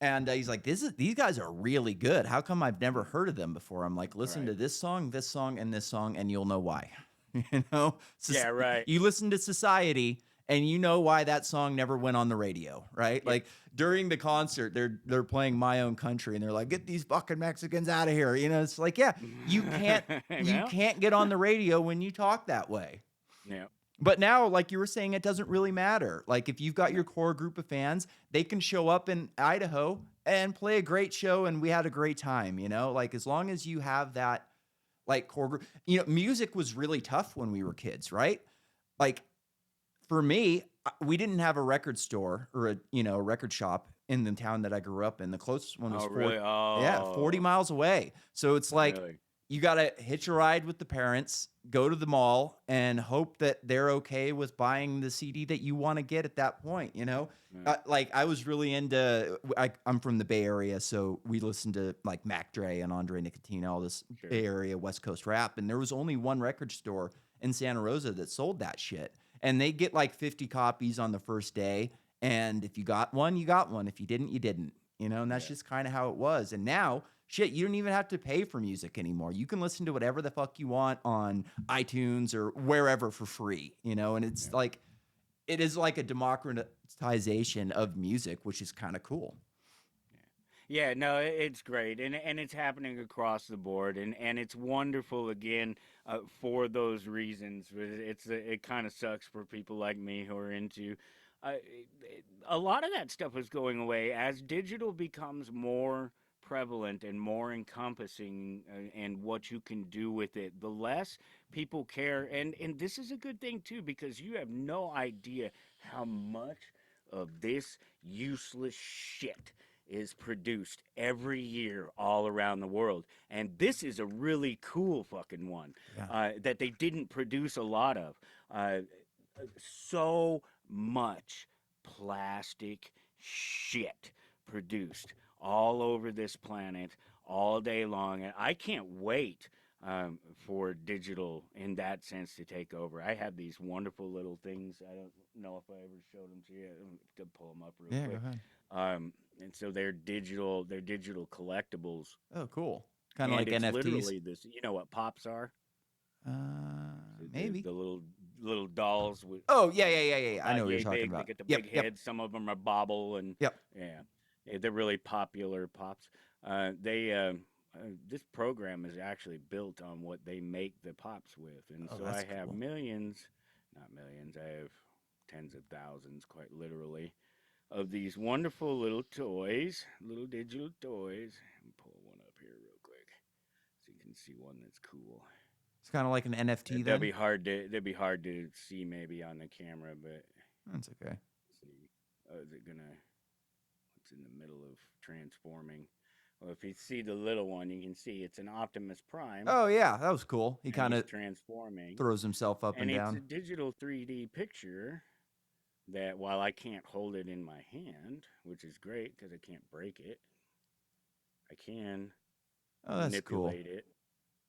and he's like, these guys are really good. How come I've never heard of them before? I'm like, listen Right. to this song, and this song, and you'll know why. You know, Yeah. Right. you listen to Society, and you know why that song never went on the radio, right? Yep. Like during the concert, they're playing My Own Country, and they're like, get these fucking Mexicans out of here. You know, it's like, yeah, you Well, can't get on the radio when you talk that way. yeah. But now, like you were saying, it doesn't really matter. Like if you've got No. your core group of fans, they can show up in Idaho and play a great show and we had a great time, you know? Like as long as you have that like core group. You know, music was really tough when we were kids, right? Like for me, we didn't have a record store or a record shop in the town that I grew up in. The closest one was Oh really? 40 Oh, miles away. So it's like really? you got to hitch a ride with the parents, go to the mall, and hope that they're okay with buying the CD that you want to get at that point. You know, Yeah. like I was really into. I'm from the Bay Area, so we listened to like Mac Dre and Andre Nicotino, all this Sure. Bay Area West Coast rap, and there was only one record store in Santa Rosa that sold that shit, and they get like 50 copies on the first day, and if you got one, you got one. If you didn't, you didn't. You know, and that's Yeah. just kind of how it was. And now shit, you don't even have to pay for music anymore. You can listen to whatever the fuck you want on iTunes or wherever for free, you know? And it's Yeah. like, it is like a democratization of music, which is kind of cool. Yeah, no, it's great, and it's happening across the board, and it's wonderful again for those reasons. It kind of sucks for people like me who are into a lot of that stuff is going away as digital becomes more prevalent and more encompassing, and what you can do with it. The less people care, and this is a good thing too because you have no idea how much of this useless shit is produced every year all around the world. And this is a really cool fucking one Yeah. that they didn't produce a lot of. Uh, so much plastic shit produced all over this planet all day long. And I can't wait for digital in that sense to take over. I have these wonderful little things. I don't know if I ever showed them to you. I'm gonna pull them up real Yeah, go quick. ahead. And so they're digital collectibles, Oh, cool. Kind of and like it's NFTs. literally this. You know what pops are? Maybe. The little dolls with Oh, yeah. I know about what you're yay talking big. They about. get the Yep, big yep, heads. Some of them are bobble, and yep. yeah, they're really popular pops. They This program is actually built on what they make the pops with, and Oh, so that's I have cool. millions, not millions. I have tens of thousands, quite literally, of these wonderful little toys, little digital toys. Let me pull one up here real quick so you can see one that's cool. It's kind of like an NFT That'd then. be hard to see maybe on the camera, but That's okay. Let's see. Is it gonna? It's in the middle of transforming. Well, if you see the little one, you can see it's an Optimus Prime, Oh yeah, that was cool. He and kind he's of transforming, throws himself up and and it's a down. digital 3D picture that while I can't hold it in my hand, which is great because I can't break it, I can Oh, that's cool. manipulate it.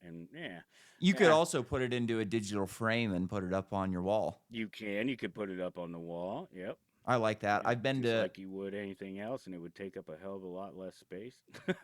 And yeah, You could yeah, also put it into a digital frame and put it up on your wall. you can. You could put it up on the wall. Yep. I like that. Yep. I've been Just to like you would anything else, and it would take up a hell of a lot less space.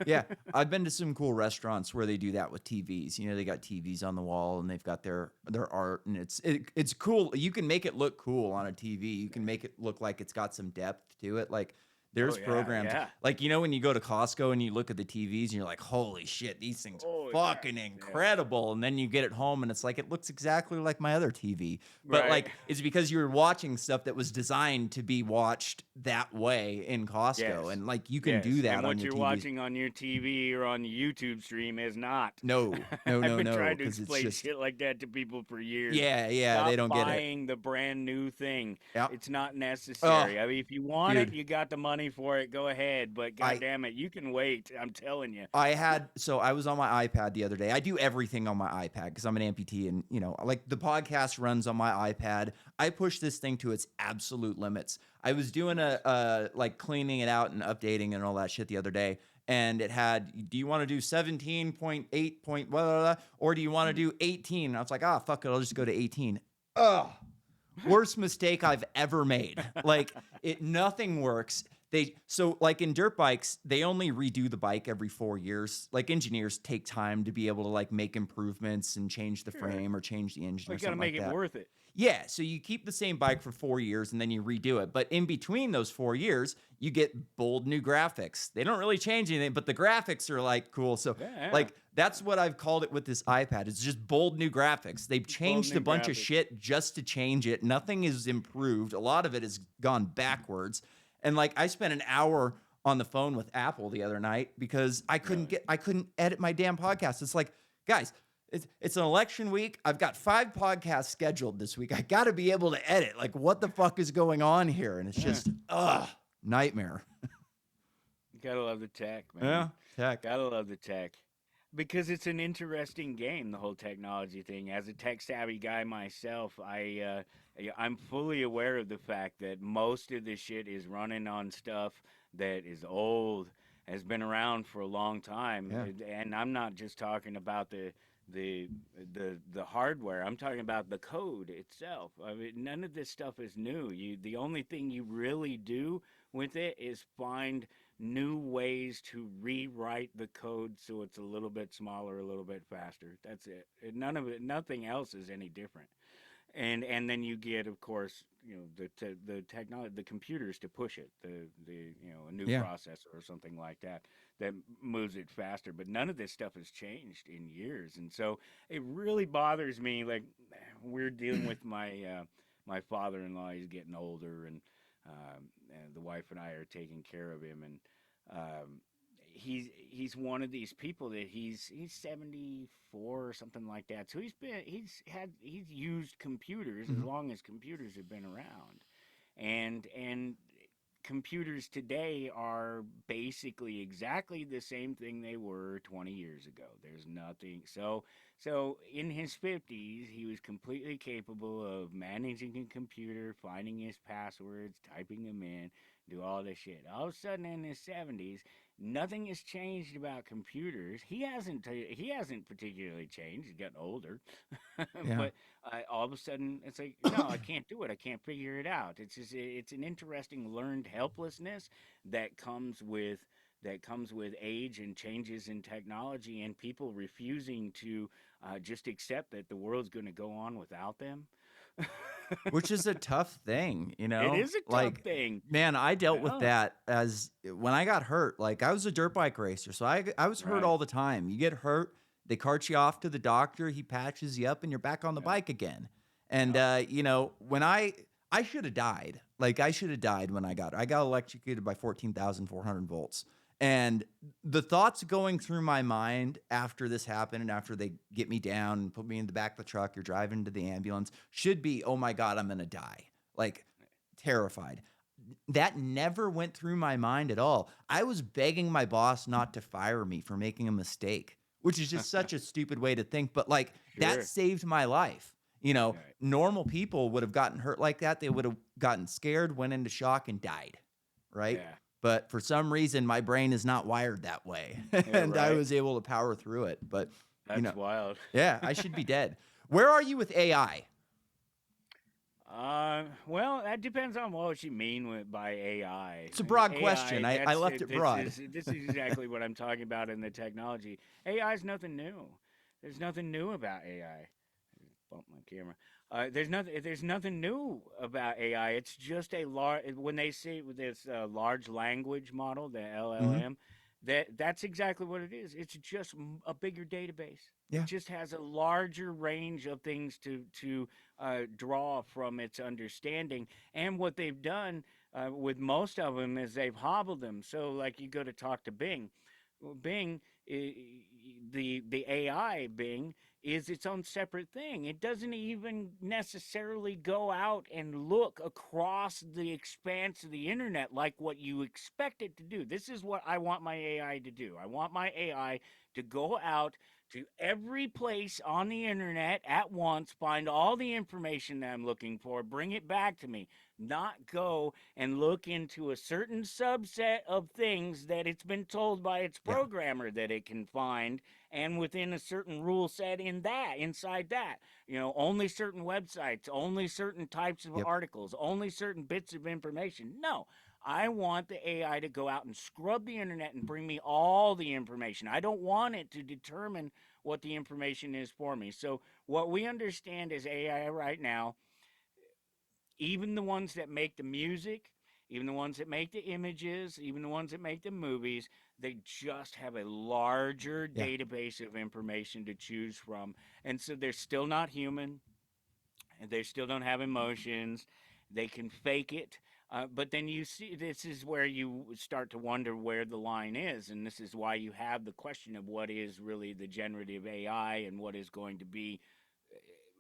Yeah, I've been to some cool restaurants where they do that with TVs. You know, they got TVs on the wall and they've got their art, and it's cool. You can make it look cool on a TV. You can make it look like it's got some depth to it. Like Oh there's yeah, programs yeah. like when you go to Costco and you look at the TVs and you're like, "Holy shit, these things Oh are yeah, fucking yeah. incredible." And then you get it home and it's like it looks exactly like my other TV. But Right. like it's because you were watching stuff that was designed to be watched that way in Costco, Yes. and like you can do Yes. And that on what your you're TVs. watching on your TV or on the YouTube stream is not. No, no, I've no, been no, trying to because it's explain just shit like that to people for years. yeah, they Stop don't get it. buying the brand new thing. Yeah. It's not Oh, necessary. I mean, if you want it, dude, you got the money for it, go ahead. But god I damn it, you can wait. I'm telling you. I was on my iPad the other day. I do everything on my iPad because I'm an amputee, and like the podcast runs on my iPad. I push this thing to its absolute limits. I was doing Nice. a like cleaning it out and updating and all that shit the other day, and it had, do you want to do 17.8 point blah, blah, blah, or do you want to Mm. do 18? And I was like, ah, fuck it, I'll just go to 18. Ugh. Worst mistake I've ever made. Like nothing works. So like in dirt bikes, they only redo the bike every 4 years. Like engineers take time to be able to like make improvements and change the Sure. frame or change the engine Well, or you got to something make like it that. worth it. Yeah, so you keep the same bike for 4 years and then you redo it. But in between those 4 years, you get bold new graphics. They don't really change anything, but the graphics are like cool. So Yeah, yeah. like that's what I've called it with this iPad. It's just bold new graphics. They've Bold changed a new bunch of graphics. shit just to change it. Nothing is improved. A lot of it has gone backwards. And like I spent an hour on the phone with Apple the other night because Really. I couldn't edit my damn podcast. It's like, guys, it's an election week. I've got 5 podcasts scheduled this week. I got to be able to edit. Like, what the fuck is going on here? And it's Yeah. just, nightmare. Gotta love the tech, man. Yeah, tech. Gotta love the tech. Because it's an interesting game, the whole technology thing. As a tech savvy guy myself, I'm fully aware of the fact that most of this shit is running on stuff that is old, has been around for a long time, Yeah. and I'm not just talking about the the hardware. I'm talking about the code itself. I mean, none of this stuff is new. The only thing you really do with it is find new ways to rewrite the code so it's a little bit smaller, a little bit faster. That's it. None of it, nothing else is any different. And then you get, of course, the technology, the computers to push it, a new Yeah. processor or something like that that moves it faster. But none of this stuff has changed in years, and so it really bothers me. Like we're dealing with my father-in-law. He's getting older, and the wife and I are taking care of him, and he's one of these people that he's 74 or something like that. So he's used computers as Mhm. long as computers have been around, and computers today are basically exactly the same thing they were 20 years ago. There's nothing. So in his 50s, he was completely capable of managing a computer, finding his passwords, typing them in, do all this shit. All of a sudden in his 70s, nothing has changed about computers. He hasn't particularly changed. He's gotten older, Yeah. but all of a sudden it's like, no, I can't do it. I can't figure it out. It's an interesting learned helplessness that comes with age and changes in technology and people refusing to just accept that the world's going to go on without them. Which is a tough thing, It is a tough Like, thing. man, I dealt with Yeah. that as when I got hurt. Like, I was a dirt bike racer, so I was hurt Right. all the time. You get hurt, they cart you off to the doctor, he patches you up, and you're back on the Yep. bike again. And Yep. when I should have died. Like, I should have died when I got electrocuted by 14,400 volts. And the thoughts going through my mind after this happened and after they get me down and put me in the back of the truck, you're driving to the ambulance, should be, oh my God, I'm going to die. Like, terrified. that never went through my mind at all. I was begging my boss not to fire me for making a mistake, which is just such a stupid way to think, but like that Sure. saved my life. You know, Right. normal people would have gotten hurt like that. They would have gotten scared, went into shock, and died. Right. Yeah. But for some reason, my brain is not wired that way. Yeah. And I Right. was able to power through it. But, you know, That's wild. yeah, I should be dead. Where are you with AI? Well, that depends on what you mean by AI. It's a broad question. AI, I left it broad. this is exactly what I'm talking about in the technology. AI is nothing new. There's nothing new about AI. Bump my camera. There's nothing new about AI. It's just a large when they say with this large language model, the Hmm. LLM, that's exactly what it is. It's just a bigger database. It Yeah. just has a larger range of things to draw from its understanding. And what they've done with most of them is they've hobbled them. So like you go to talk to Bing, well, Bing, the AI Bing is its own separate thing. It doesn't even necessarily go out and look across the expanse of the internet like what you expect it to do. This is what I want my AI to do. I want my AI to go out to every place on the internet at once, find all the information that I'm looking for, bring it back to me, not go and look into a certain subset of things that it's been told by its Yeah. programmer that it can find, and within a certain rule set inside that, only certain websites, only certain types of Yep. articles, only certain bits of information. No, I want the AI to go out and scrub the internet and bring me all the information. I don't want it to determine what the information is for me. So what we understand as AI right now, even the ones that make the music, even the ones that make the images, even the ones that make the movies, they just have a larger Yeah. database of information to choose from. And so they're still not human, and they still don't have emotions. They can fake it. But then you see, this is where you start to wonder where the line is. And this is why you have the question of what is really the generative AI and what is going to be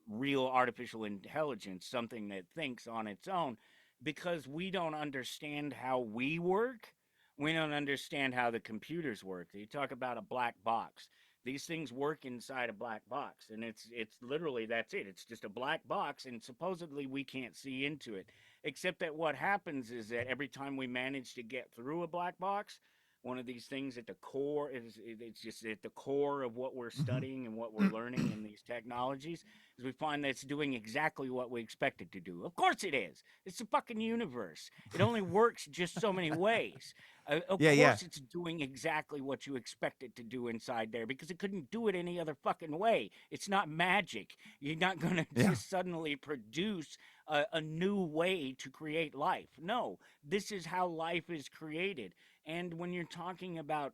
real artificial intelligence, something that thinks on its own, because we don't understand how we work. We don't understand how the computers work. You talk about a black box. These things work inside a black box, and it's literally that's it. It's just a black box, and supposedly we can't see into it. Except that what happens is that every time we manage to get through a black box, one of these things at the core is it's just at the core of what we're Hmm. studying and what we're learning in these technologies is we find that it's doing exactly what we expect it to do. Of course it is. It's the fucking universe. It only works just so many ways. Of Yeah. Yeah. course it's doing exactly what you expect it to do inside there because it couldn't do it any other fucking way. It's not magic. You're not going to Yeah. just suddenly produce a new way to create life. No, this is how life is created. And when you're talking about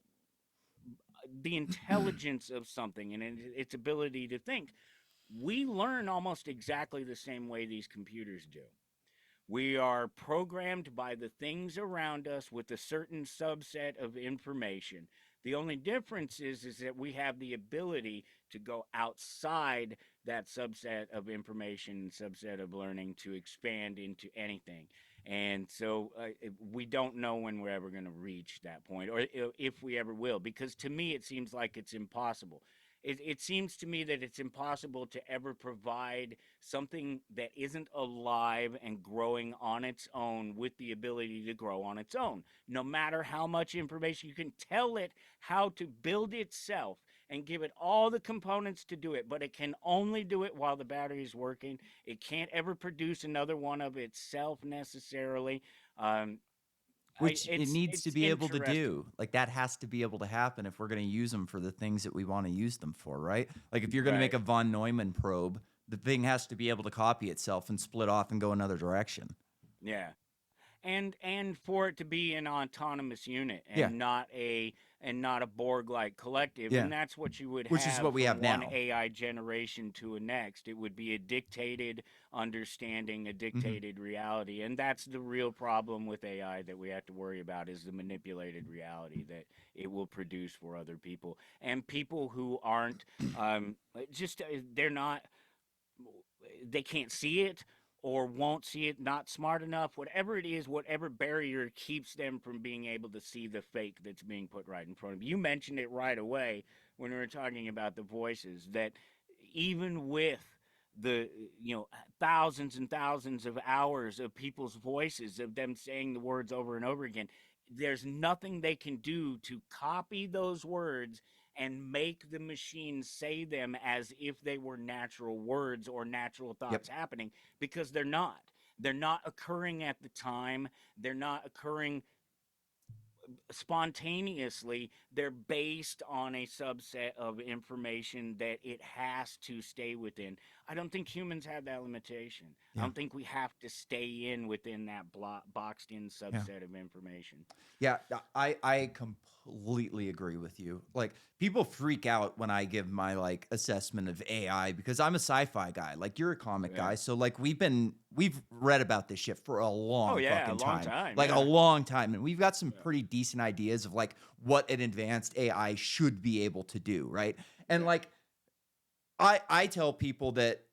the intelligence of something and its ability to think, we learn almost exactly the same way these computers do. We are programmed by the things around us with a certain subset of information. The only difference is that we have the ability to go outside that subset of information, subset of learning to expand into anything. And so we don't know when we're ever going to reach that point or if we ever will, because to me, it seems like it's impossible. It seems to me that it's impossible to ever provide something that isn't alive and growing on its own with the ability to grow on its own. No matter how much information you can tell it how to build itself and give it all the components to do it, but it can only do it while the battery is working. It can't ever produce another one of itself necessarily. Um, Which it needs to it's be able to interesting. do. Like that has to be able to happen if we're going to use them for the things that we want to use them for, right? Like if you're going to make Right. a von Neumann probe, the thing has to be able to copy itself and split off and go another direction. Yeah. And for it to be an autonomous unit Yeah. and not a Borg like collective, Yeah. and that's what you would Which is have what we from have one now. AI generation to a next. It would be a dictated understanding, a Hmm. dictated reality, and that's the real problem with AI that we have to worry about is the manipulated reality that it will produce for other people and people who aren't just they're not they can't see it or won't see it, not smart enough, whatever it is, whatever barrier keeps them from being able to see the fake that's being put right in front of you. You mentioned it right away when we were talking about the voices, that even with the thousands and thousands of hours of people's voices, of them saying the words over and over again, there's nothing they can do to copy those words and make the machine say them as if they were natural words or natural Yep. thoughts happening, because they're not. They're not occurring at the time. They're not occurring spontaneously. They're based on a subset of information that it has to stay within. I don't think humans have that limitation. I Yeah. don't think we have to stay in within that boxed in Yeah. subset of information. Yeah, I completely agree with you. Like people freak out when I give my like assessment of AI because I'm a sci-fi guy. Like you're a comic Yeah. guy, so like we've read about this shit for a Oh long yeah, a fucking long time. time. Like a Yeah. long time, and we've got some Yeah. pretty decent ideas of like what an advanced AI should be able to do, right? And Yeah. like I tell people that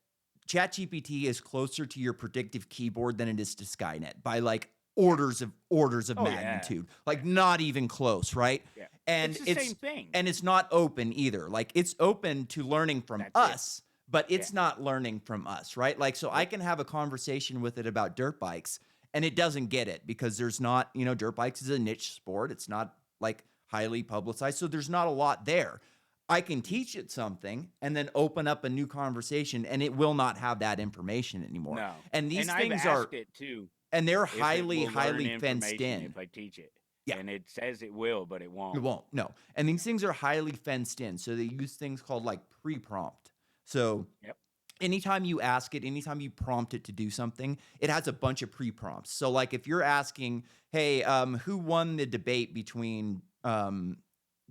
ChatGPT is closer to your predictive keyboard than it is to Skynet by like orders of Oh yeah. magnitude. Yeah. Like not even close, right? Yeah. And It's the same it's thing. and it's not open either. Like it's open to learning from That's it. us, but Yeah. it's not learning from us, right? Like so I Nope. can have a conversation with it about dirt bikes and it doesn't get it because there's not, dirt bikes is a niche sport. It's not like highly publicized. So there's not a lot there. I can teach it something and then open up a new conversation and it will not have that information anymore. No. And And these I've things asked are it too and they're if it highly will learn highly fenced information in. if I teach it. Yeah, And it says it will, but it it won't. won't. No. And these things are highly fenced in. So they use things called like pre-prompt. So Yep. anytime you ask it, anytime you prompt it to do something, it has a bunch of pre-prompts. So like if you're asking, hey, who won the debate between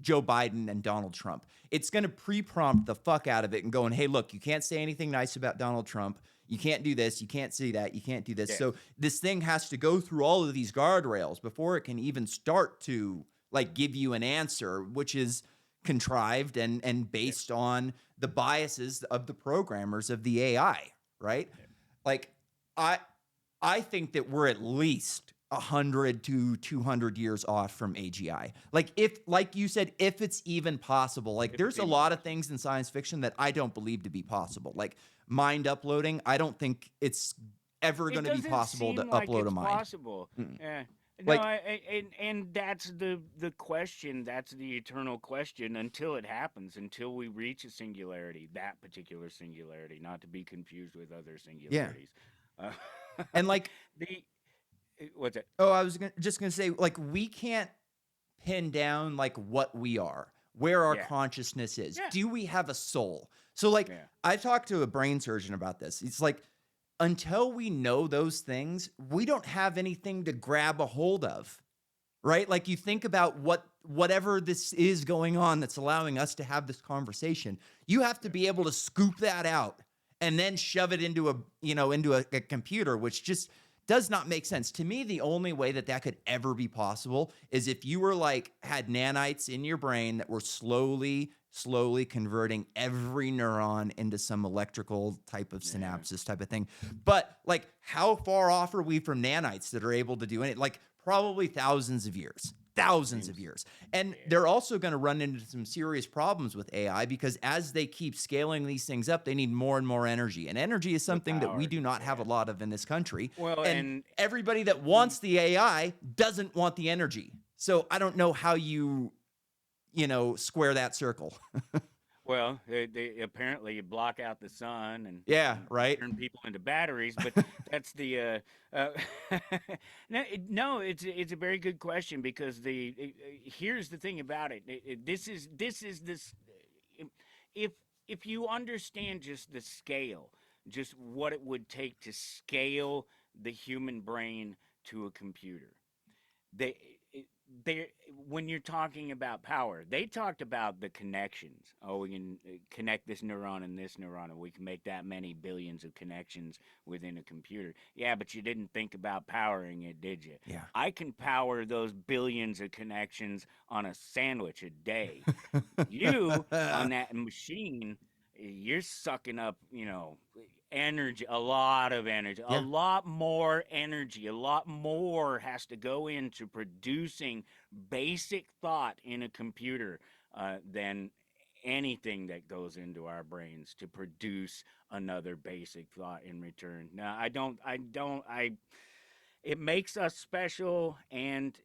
Joe Biden and Donald Trump, it's going to pre-prompt the fuck out of it and going, hey, look, you can't say anything nice about Donald Trump. You can't do this. You can't see that. You can't do this. Yes. So this thing has to go through all of these guardrails before it can even start to like give you an answer, which is contrived and Yep. based on the biases of the programmers of the AI, right? Yep. Like I I think that we're at least 100 to 200 years off from AGI. Like if like you said if it's even possible. Like If it's there's a even lot of possible. things in science fiction that I don't believe to be possible. Like mind uploading, I don't think it's ever It going to be doesn't possible to seem like upload a it's mind. possible. Mm-mm. Yeah. No, Like and that's the question. That's the eternal question until it happens, until we reach a singularity, that particular singularity, not to be confused with other yeah. singularities. Uh, And like the what's it? oh, I was just going to say like we can't pin down like what we are, where our Yeah. consciousness is. Yeah. Do we have a soul? So like Yeah. I talked to a brain surgeon about this. It's like until we know those things, we don't have anything to grab a hold of. Right? Like you think about whatever this is going on that's allowing us to have this conversation. You have to Yeah. be able to scoop that out and then shove it into a computer, which just does not make sense. To me, the only way that that could ever be possible is if you were like had nanites in your brain that were slowly converting every neuron into some electrical type of Yeah. synapses type of thing. But like how far off are we from nanites that are able to do it? Like probably thousands of years. Thousands of Seems years. And yeah. they're also going to run into some serious problems with AI because as they keep scaling these things up, they need more and more energy. And energy is The something that we power. do not have a Yeah. lot of in this country. Well, And and everybody that wants the AI doesn't want the energy. So I don't know how square that circle. well, they apparently block out the sun Yeah, and right? turn people into batteries, but that's the uh, no, it's a very good question because here's the thing about it. This if if you understand just the scale, just what it would take to scale the human brain to a computer, they they when you're talking about power, they talked about the connections. Oh, we can connect this neuron and this neuron, and we can make that many billions of connections within a computer. Yeah, but you didn't think about powering it, did you? Yeah. I can power those billions of connections on a sandwich a day. You on that machine, you're sucking up, energy, a lot of energy, a Yeah. lot more energy, a lot more has to go into producing basic thought in a computer than anything that goes into our brains to produce another basic thought in return. Now, it makes us special, and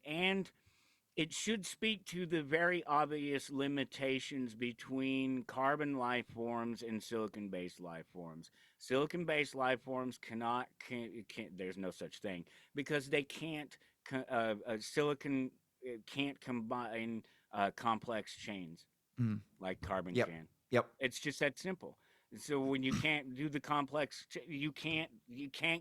it should speak to the very obvious limitations between carbon life forms and silicon based life forms. Silicon based life forms can't, there's no such thing because they can't, silicon can't combine complex chains Mm. like carbon Yep. can. Yep. It's just that simple. So when you can't do the complex, you can't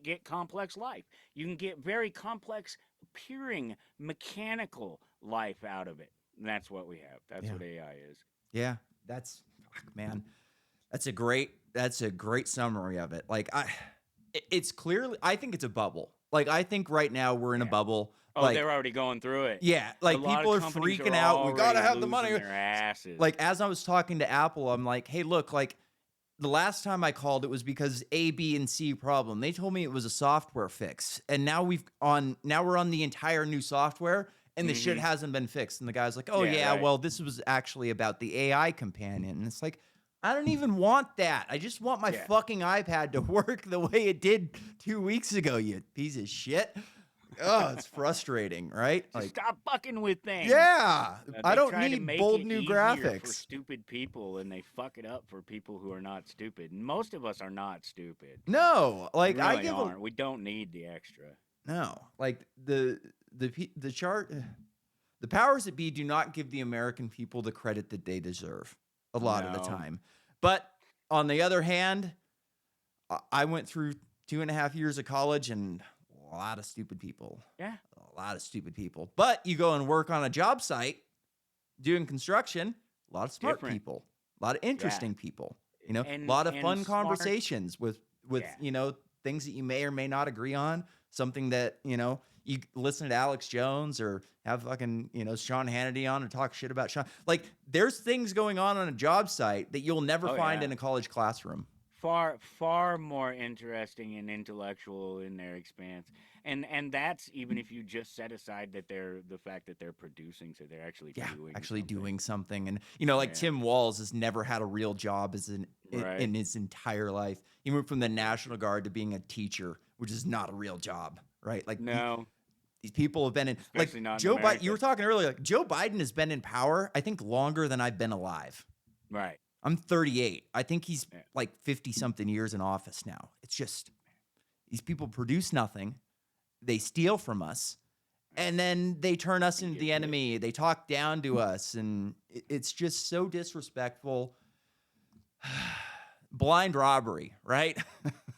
get complex life. You can get very complex, appearing mechanical life out of it. And that's what we have. That's Yeah. what AI is. Yeah. That's fuck, man. That's a great summary of it. Like it's clearly I think it's a bubble. Like I think right now we're in a Yeah. bubble. Oh, Like they're already going through it. yeah, A like lot of people are companies freaking are out. We got to already have the losing money. their asses. Like as I was talking to Apple, I'm like, "Hey, look, like the last time I called it was because A, B, and C problem. They told me it was a software fix. And now we're on the entire new software and the shit Hmm. hasn't been fixed." And the guy's like, "Oh Yeah, yeah, right. well, this was actually about the AI companion." And it's like, I don't even want that. I just want my Yeah. fucking iPad to work the way it did 2 weeks ago, you piece of shit. Oh, it's frustrating, right? Just Like, stop fucking with things. yeah, I They don't try to need make bold it new easier for graphics. stupid people, and they fuck it up for people who are not stupid. And most of us are not stupid. No, We like I really give a aren't. We don't need the extra. no, like the chart the powers that be do not give the American people the credit that they deserve a lot of the No. time. But on the other hand, I went through 2.5 years of college and a lot of stupid people. Yeah. A lot of stupid people. But you go and work on a job site doing construction, a lot of smart Different. people, a lot of Yeah. interesting people, a And lot of fun smart. conversations with Yeah. things that you may or may not agree on, something that, you listen to Alex Jones or have fucking, Sean Hannity on and talk shit about Sean. Like there's things going on a job site that you'll never Oh find yeah. in a college classroom. Far more interesting and intellectual in their expanse. And that's even if you just set aside that they're the fact that they're producing, so they're actually Yeah, doing actually something. doing something. And like Yeah. Tim Walz has never had a real job Right. in his entire life. He moved from the National Guard to being a teacher, which is not a real job, right? Like No, these people have been in like especially not in Joe Biden. You America. were talking earlier, like Joe Biden has been in power, I think, longer than I've been alive. Right. I'm 38. I think he's Yeah. like 50 something years in office now. It's just these people produce nothing. They steal from us and then they turn us And into get the rich. enemy. They talk down to us, and it's just so disrespectful. Blind robbery, right?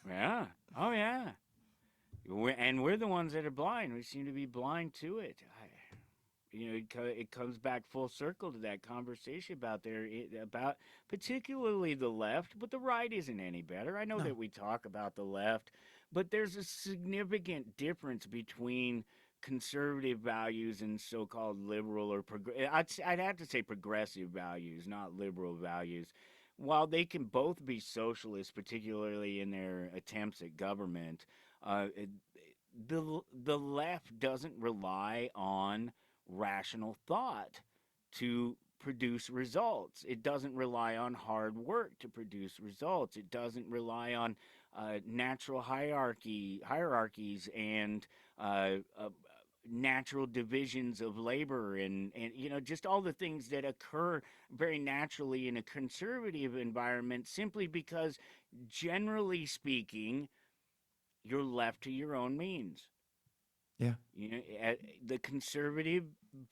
Yeah. Oh yeah. We're the ones that are blind. We seem to be blind to it. It comes back full circle to that conversation about particularly the left, but the right isn't any better. I know No. that we talk about the left, but there's a significant difference between conservative values and so-called liberal or I'd have to say progressive values, not liberal values. While they can both be socialist, particularly in their attempts at government, uh, it- the left doesn't rely on rational thought to produce results. It doesn't rely on hard work to produce results. It doesn't rely on natural hierarchies and natural divisions of labor and just all the things that occur very naturally in a conservative environment simply because generally speaking you're left to your own means. Yeah. The conservative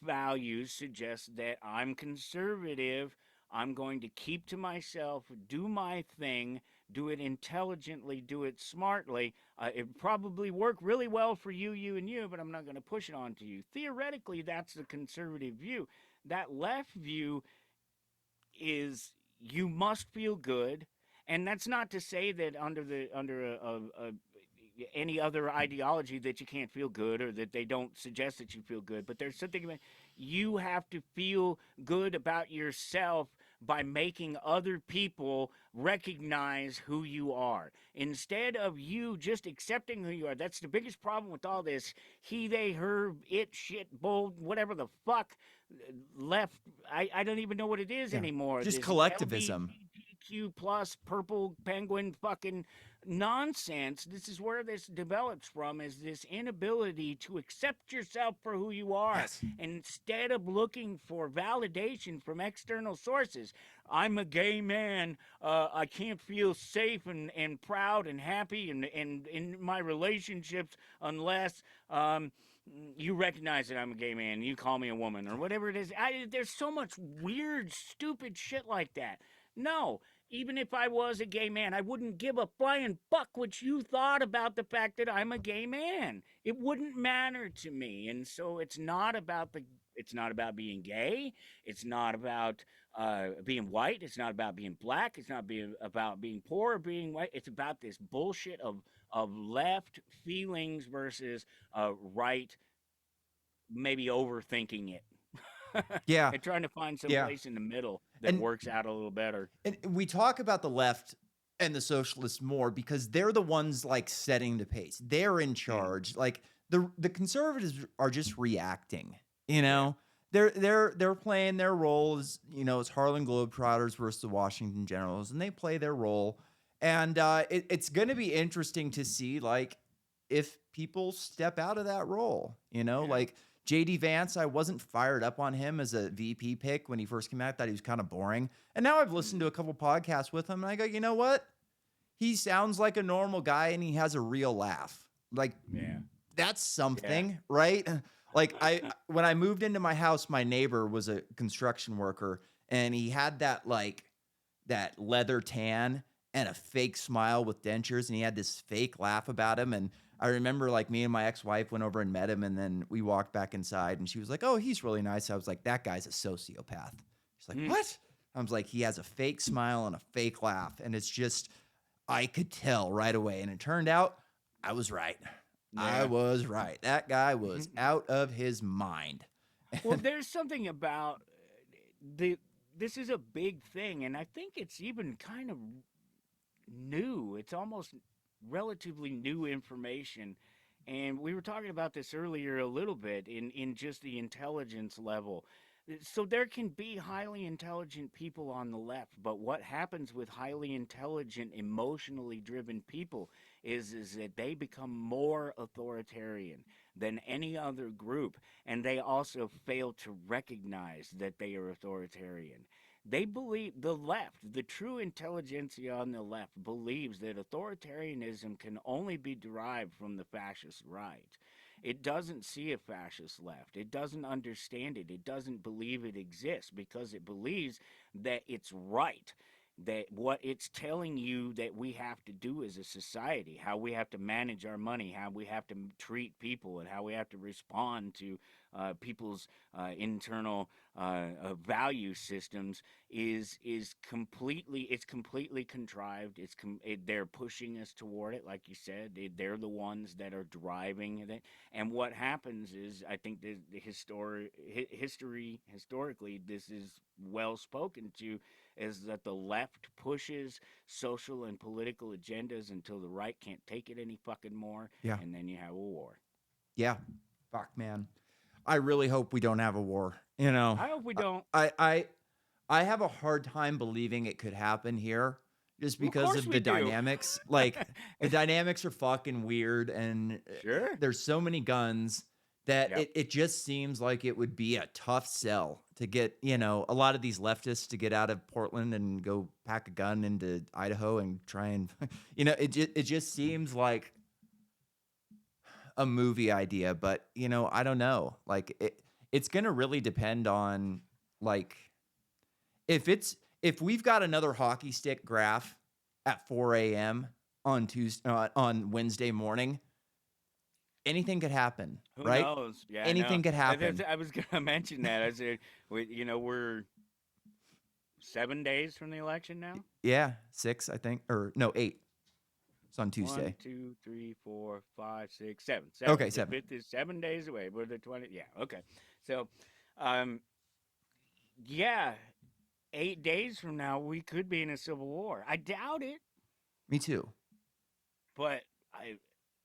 values suggest that I'm conservative. I'm going to keep to myself, do my thing, do it intelligently, do it smartly. It probably work really well for you, and you, but I'm not going to push it onto you. Theoretically, that's the conservative view. That left view is you must feel good, and that's not to say that under any other ideology that you can't feel good or that they don't suggest that you feel good, but there's something about you have to feel good about yourself by making other people recognize who you are instead of you just accepting who you are. That's the biggest problem with all this he, they, her, it, shit, bull, whatever the fuck left. I don't even know what it is Yeah. anymore. Just This collectivism. LGBTQ plus purple penguin fucking nonsense. This is where this develops from, is this inability to accept yourself for who you are. Yes. And instead of looking for validation from external sources, I'm a gay man. I can't feel safe and proud and happy and in my relationships unless you recognize that I'm a gay man. You call me a woman or whatever it is. There's so much weird, stupid shit like that. No, even if I was a gay man, I wouldn't give a flying fuck what you thought about the fact that I'm a gay man. It wouldn't matter to me. And so it's not about being gay. It's not about being white. It's not about being black. It's not about being poor or being white. It's about this bullshit of left feelings versus right, maybe overthinking it. Yeah. And trying to find some Yeah. place in the middle that And works out a little better. and we talk about the left and the socialists more because they're the ones like setting the pace. They're in charge. Like the conservatives are just reacting. You Yeah. know, they're playing their role as as Harlem Globetrotters versus the Washington Generals, and they play their role. And it's going to be interesting to see like if people step out of that role. Yeah. Like JD Vance, I wasn't fired up on him as a VP pick when he first came out. I thought he was kind of boring. And now I've listened to a couple podcasts with him and I go, you know what? He sounds like a normal guy and he has a real laugh. Like Yeah. that's something, right? Like when I moved into my house, my neighbor was a construction worker and he had that leather tan and a fake smile with dentures and he had this fake laugh about him. And I remember like me and my ex-wife went over and met him and then we walked back inside and she was like, "Oh, he's really nice." I was like, "That guy's a sociopath." She's like, "What?" I was like, "He has a fake smile and a fake laugh." And it's just, I could tell right away. And it turned out I was right. I Yeah. was right. That guy was out of his mind. Well, there's something about the this is a big thing, and I think it's even kind of new. It's almost relatively new information. And we were talking about this earlier a little bit in just the intelligence level. So there can be highly intelligent people on the left, but what happens with highly intelligent, emotionally driven people is that they become more authoritarian than any other group, and they also fail to recognize that they are authoritarian. They believe the left, the true intelligentsia on the left, believes that authoritarianism can only be derived from the fascist right. It doesn't see a fascist left. It doesn't understand it. It doesn't believe it exists because it believes that it's right. That what it's telling you that we have to do as a society, how we have to manage our money, how we have to treat people, and how we have to respond to people's internal value systems is completely contrived. They're pushing us toward it, like you said. They're the ones that are driving it. And what happens is, I think the historically, this is well spoken to, is that the left pushes social and political agendas until the right can't take it any fucking more, Yeah. and then you have a war. Yeah. Fuck, man. I really hope we don't have a war. I hope we don't. I have a hard time believing it could happen here just Well, of because course of we the do. dynamics. Like the dynamics are fucking weird and Sure. there's so many guns that Yep. it just seems like it would be a tough sell to get, a lot of these leftists to get out of Portland and go pack a gun into Idaho and try and, it just seems like a movie idea, but I don't know. Like it's going to really depend on like if we've got another hockey stick graph at 4 a.m. On Wednesday morning, anything could happen, Who right? knows? Yeah, I know. Anything could happen. I was gonna mention that. I said, we're 7 days from the election now. Yeah, 6, I think, or no, 8. It's on 1, Tuesday. 2, 3, 4, 5, 6, 7. Okay, The 7. fifth is 7 days away. We're the 20. Yeah. Okay. So, yeah. 8 days from now, we could be in a civil war. I doubt it, Me too. but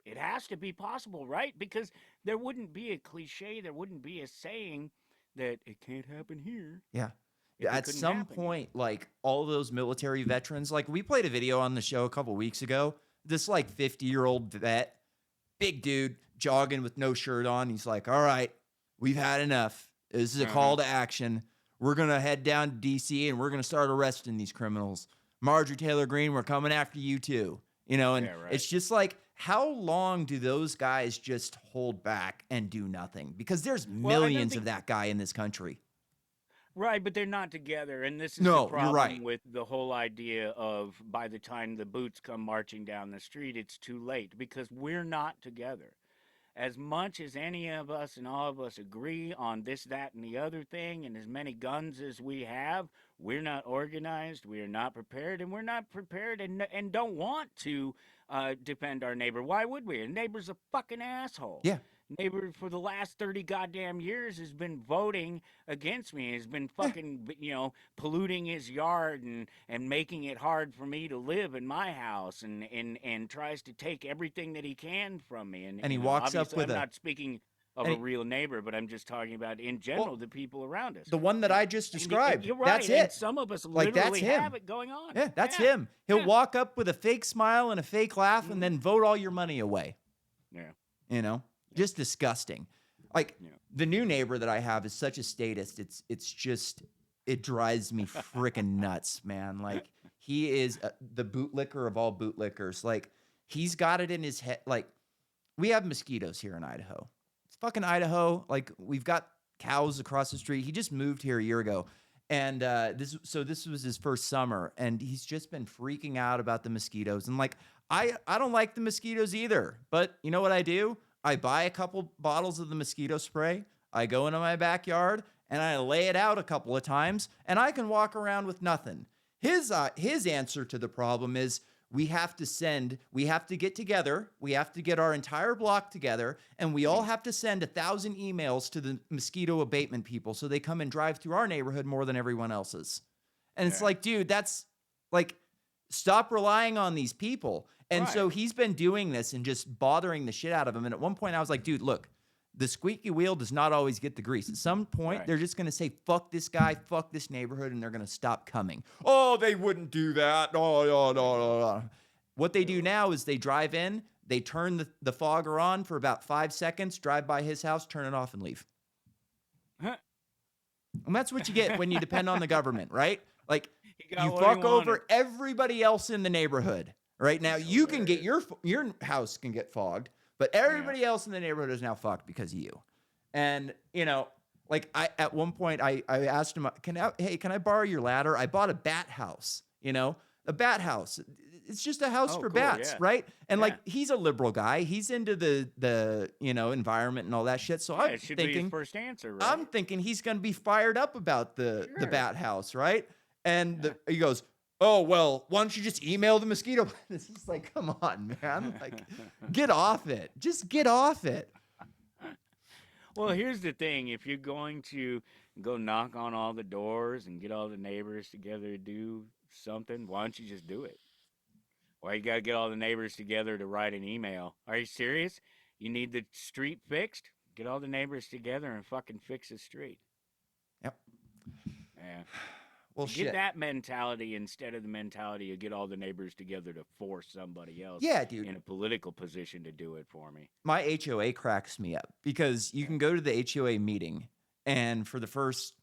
it has to be possible, right? Because there wouldn't be a cliche, there wouldn't be a saying that it can't happen here Yeah. if it At couldn't some happen here. point, like all those military veterans, like we played a video on the show a couple weeks ago. This like 50-year-old vet, big dude, jogging with no shirt on. He's like, all right, we've had enough. This is a Uh-huh. call to action. We're going to head down to DC and we're going to start arresting these criminals. Marjorie Taylor Greene, we're coming after you too. You know, and Yeah, right. it's just like, how long do those guys just hold back and do nothing? Because there's Well, I don't millions of think that guy in this country. right, but they're not together, and this is the No, you're problem right. with the whole idea of by the time the boots come marching down the street, it's too late because we're not together. As much as any of us and all of us agree on this, that, and the other thing, and as many guns as we have, we're not organized, we are not prepared, and we're not prepared and don't want to defend our neighbor. Why would we? A neighbor's a fucking asshole. Yeah. Neighbor for the last 30 goddamn years has been voting against me, has been Yeah. fucking, polluting his yard and making it hard for me to live in my house and tries to take everything that he can from me. And he walks up obviously with I'm a not speaking of and a he, real neighbor, but I'm just talking about in general well, the people around us. the one that And, I just and described. you're That's right, and it. some of us Like that's literally have him. it going on. Yeah, that's Yeah, him. He'll yeah, walk up with a fake smile and a fake laugh and mhm, then vote all your money away. yeah, You know? yeah, Just disgusting. Like yeah. the new neighbor that I have is such a statist. It's just it drives me freaking nuts, man. Like he is the bootlicker of all bootlickers. Like he's got it in his head. Like we have mosquitoes here in Idaho. It's fucking Idaho. Like we've got cows across the street. He just moved here a year ago. And this was his first summer, and he's just been freaking out about the mosquitoes. And like I don't like the mosquitoes either, but you know what I do? I buy a couple bottles of the mosquito spray. I go into my backyard and I lay it out a couple of times, and I can walk around with nothing. His answer to the problem is we have to get together, we have to get our entire block together, and we all have to send 1,000 emails to the mosquito abatement people so they come and drive through our neighborhood more than everyone else's. And it's Yeah. like, dude, that's like, stop relying on these people. And Right. so he's been doing this and just bothering the shit out of him. And at one point I was like, dude, look, the squeaky wheel does not always get the grease. At some point, Right. they're just going to say, fuck this guy, fuck this neighborhood, and they're going to stop coming. Oh, they wouldn't do that. Oh, no, no, no, no. What they do now is they drive in, they turn the fogger on for about 5 seconds, drive by his house, turn it off, and leave. And that's what you get when you depend on the government, right? Like, He got you what he fuck over wanted. everybody else in the neighborhood. Right now, It's you can get hilarious. your house can get fogged, but Yeah. everybody else in the neighborhood is now fucked because of you. And like at one point I asked him, can I borrow your ladder? I bought a bat house. A bat house. It's just a house Oh, for cool, bats, yeah. right? And like Yeah. he's a liberal guy. He's into the environment and all that shit. So Yeah, I'm it should be his thinking first answer, I'm right? thinking he's going to be fired up about the Sure. bat house, right? And Yeah. he goes, "Oh, well, why don't you just email the mosquito?" It's just like, come on, man. Like, get off it. Just get off it. Well, here's the thing. If you're going to go knock on all the doors and get all the neighbors together to do something, why don't you just do it? Why you got to get all the neighbors together to write an email? Are you serious? You need the street fixed? Get all the neighbors together and fucking fix the street. Yep. Yeah. Well, Get shit. that mentality instead of the mentality of get all the neighbors together to force somebody else Yeah, dude. in a political position to do it for me. My HOA cracks me up because you can go to the HOA meeting, and for the first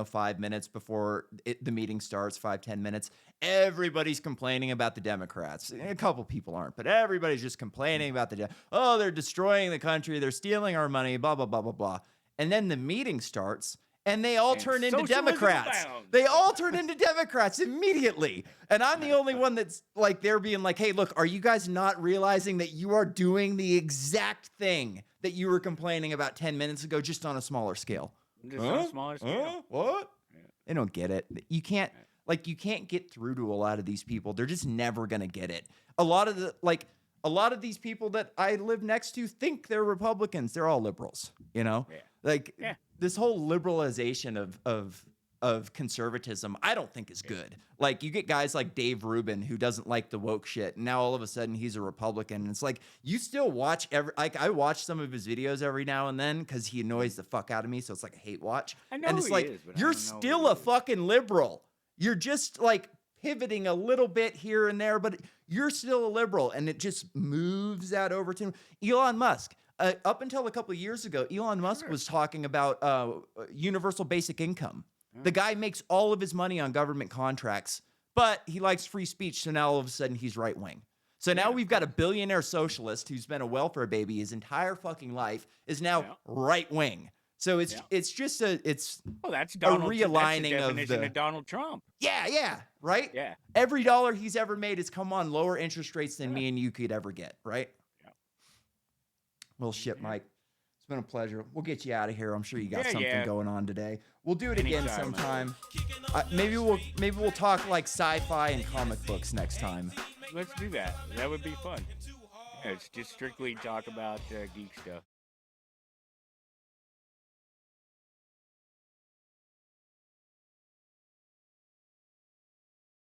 5 minutes before the meeting starts, 5-10 minutes, everybody's complaining about the Democrats. A couple people aren't, but everybody's just complaining about they're destroying the country, they're stealing our money, blah blah blah blah blah. And then the meeting starts and they all And turn into socialism Democrats. abounds. They all turn into Democrats immediately. And I'm the only one that's like, they're being like, hey, look, are you guys not realizing that you are doing the exact thing that you were complaining about 10 minutes ago, just on a smaller scale? Just on a smaller scale. What? Yeah. They don't get it. You can't get through to a lot of these people. They're just never going to get it. A lot of these people that I live next to think they're Republicans. They're all liberals, Yeah. Like Yeah. this whole liberalization of conservatism, I don't think is good. Like you get guys like Dave Rubin who doesn't like the woke shit, and now all of a sudden he's a Republican. And it's like you still watch like I watch some of his videos every now and then because he annoys the fuck out of me. So it's like a hate watch. I know And it's who like he is, but I you're don't know still who a he is. fucking liberal. You're just like pivoting a little bit here and there, but you're still a liberal, and it just moves that over to Elon Musk. Up until a couple of years ago, Elon Musk was talking about universal basic income. The guy makes all of his money on government contracts, but he likes free speech, so now all of a sudden he's right wing. So now we've got a billionaire socialist who's been a welfare baby his entire fucking life is now right wing. So it's just Well, that's a Donald. realigning that's the of definition the of Donald Trump. yeah, right? Yeah. Every dollar he's ever made has come on lower interest rates than me and you could ever get, right? Yeah. Well, shit, Mike. It's been a pleasure. We'll get you out of here. I'm sure you got Yeah, something yeah. going on today. We'll do it again Anytime, sometime. Maybe we'll talk like sci-fi and comic books next time. Let's do that. That would be fun. Yeah, it's just strictly talk about geek stuff.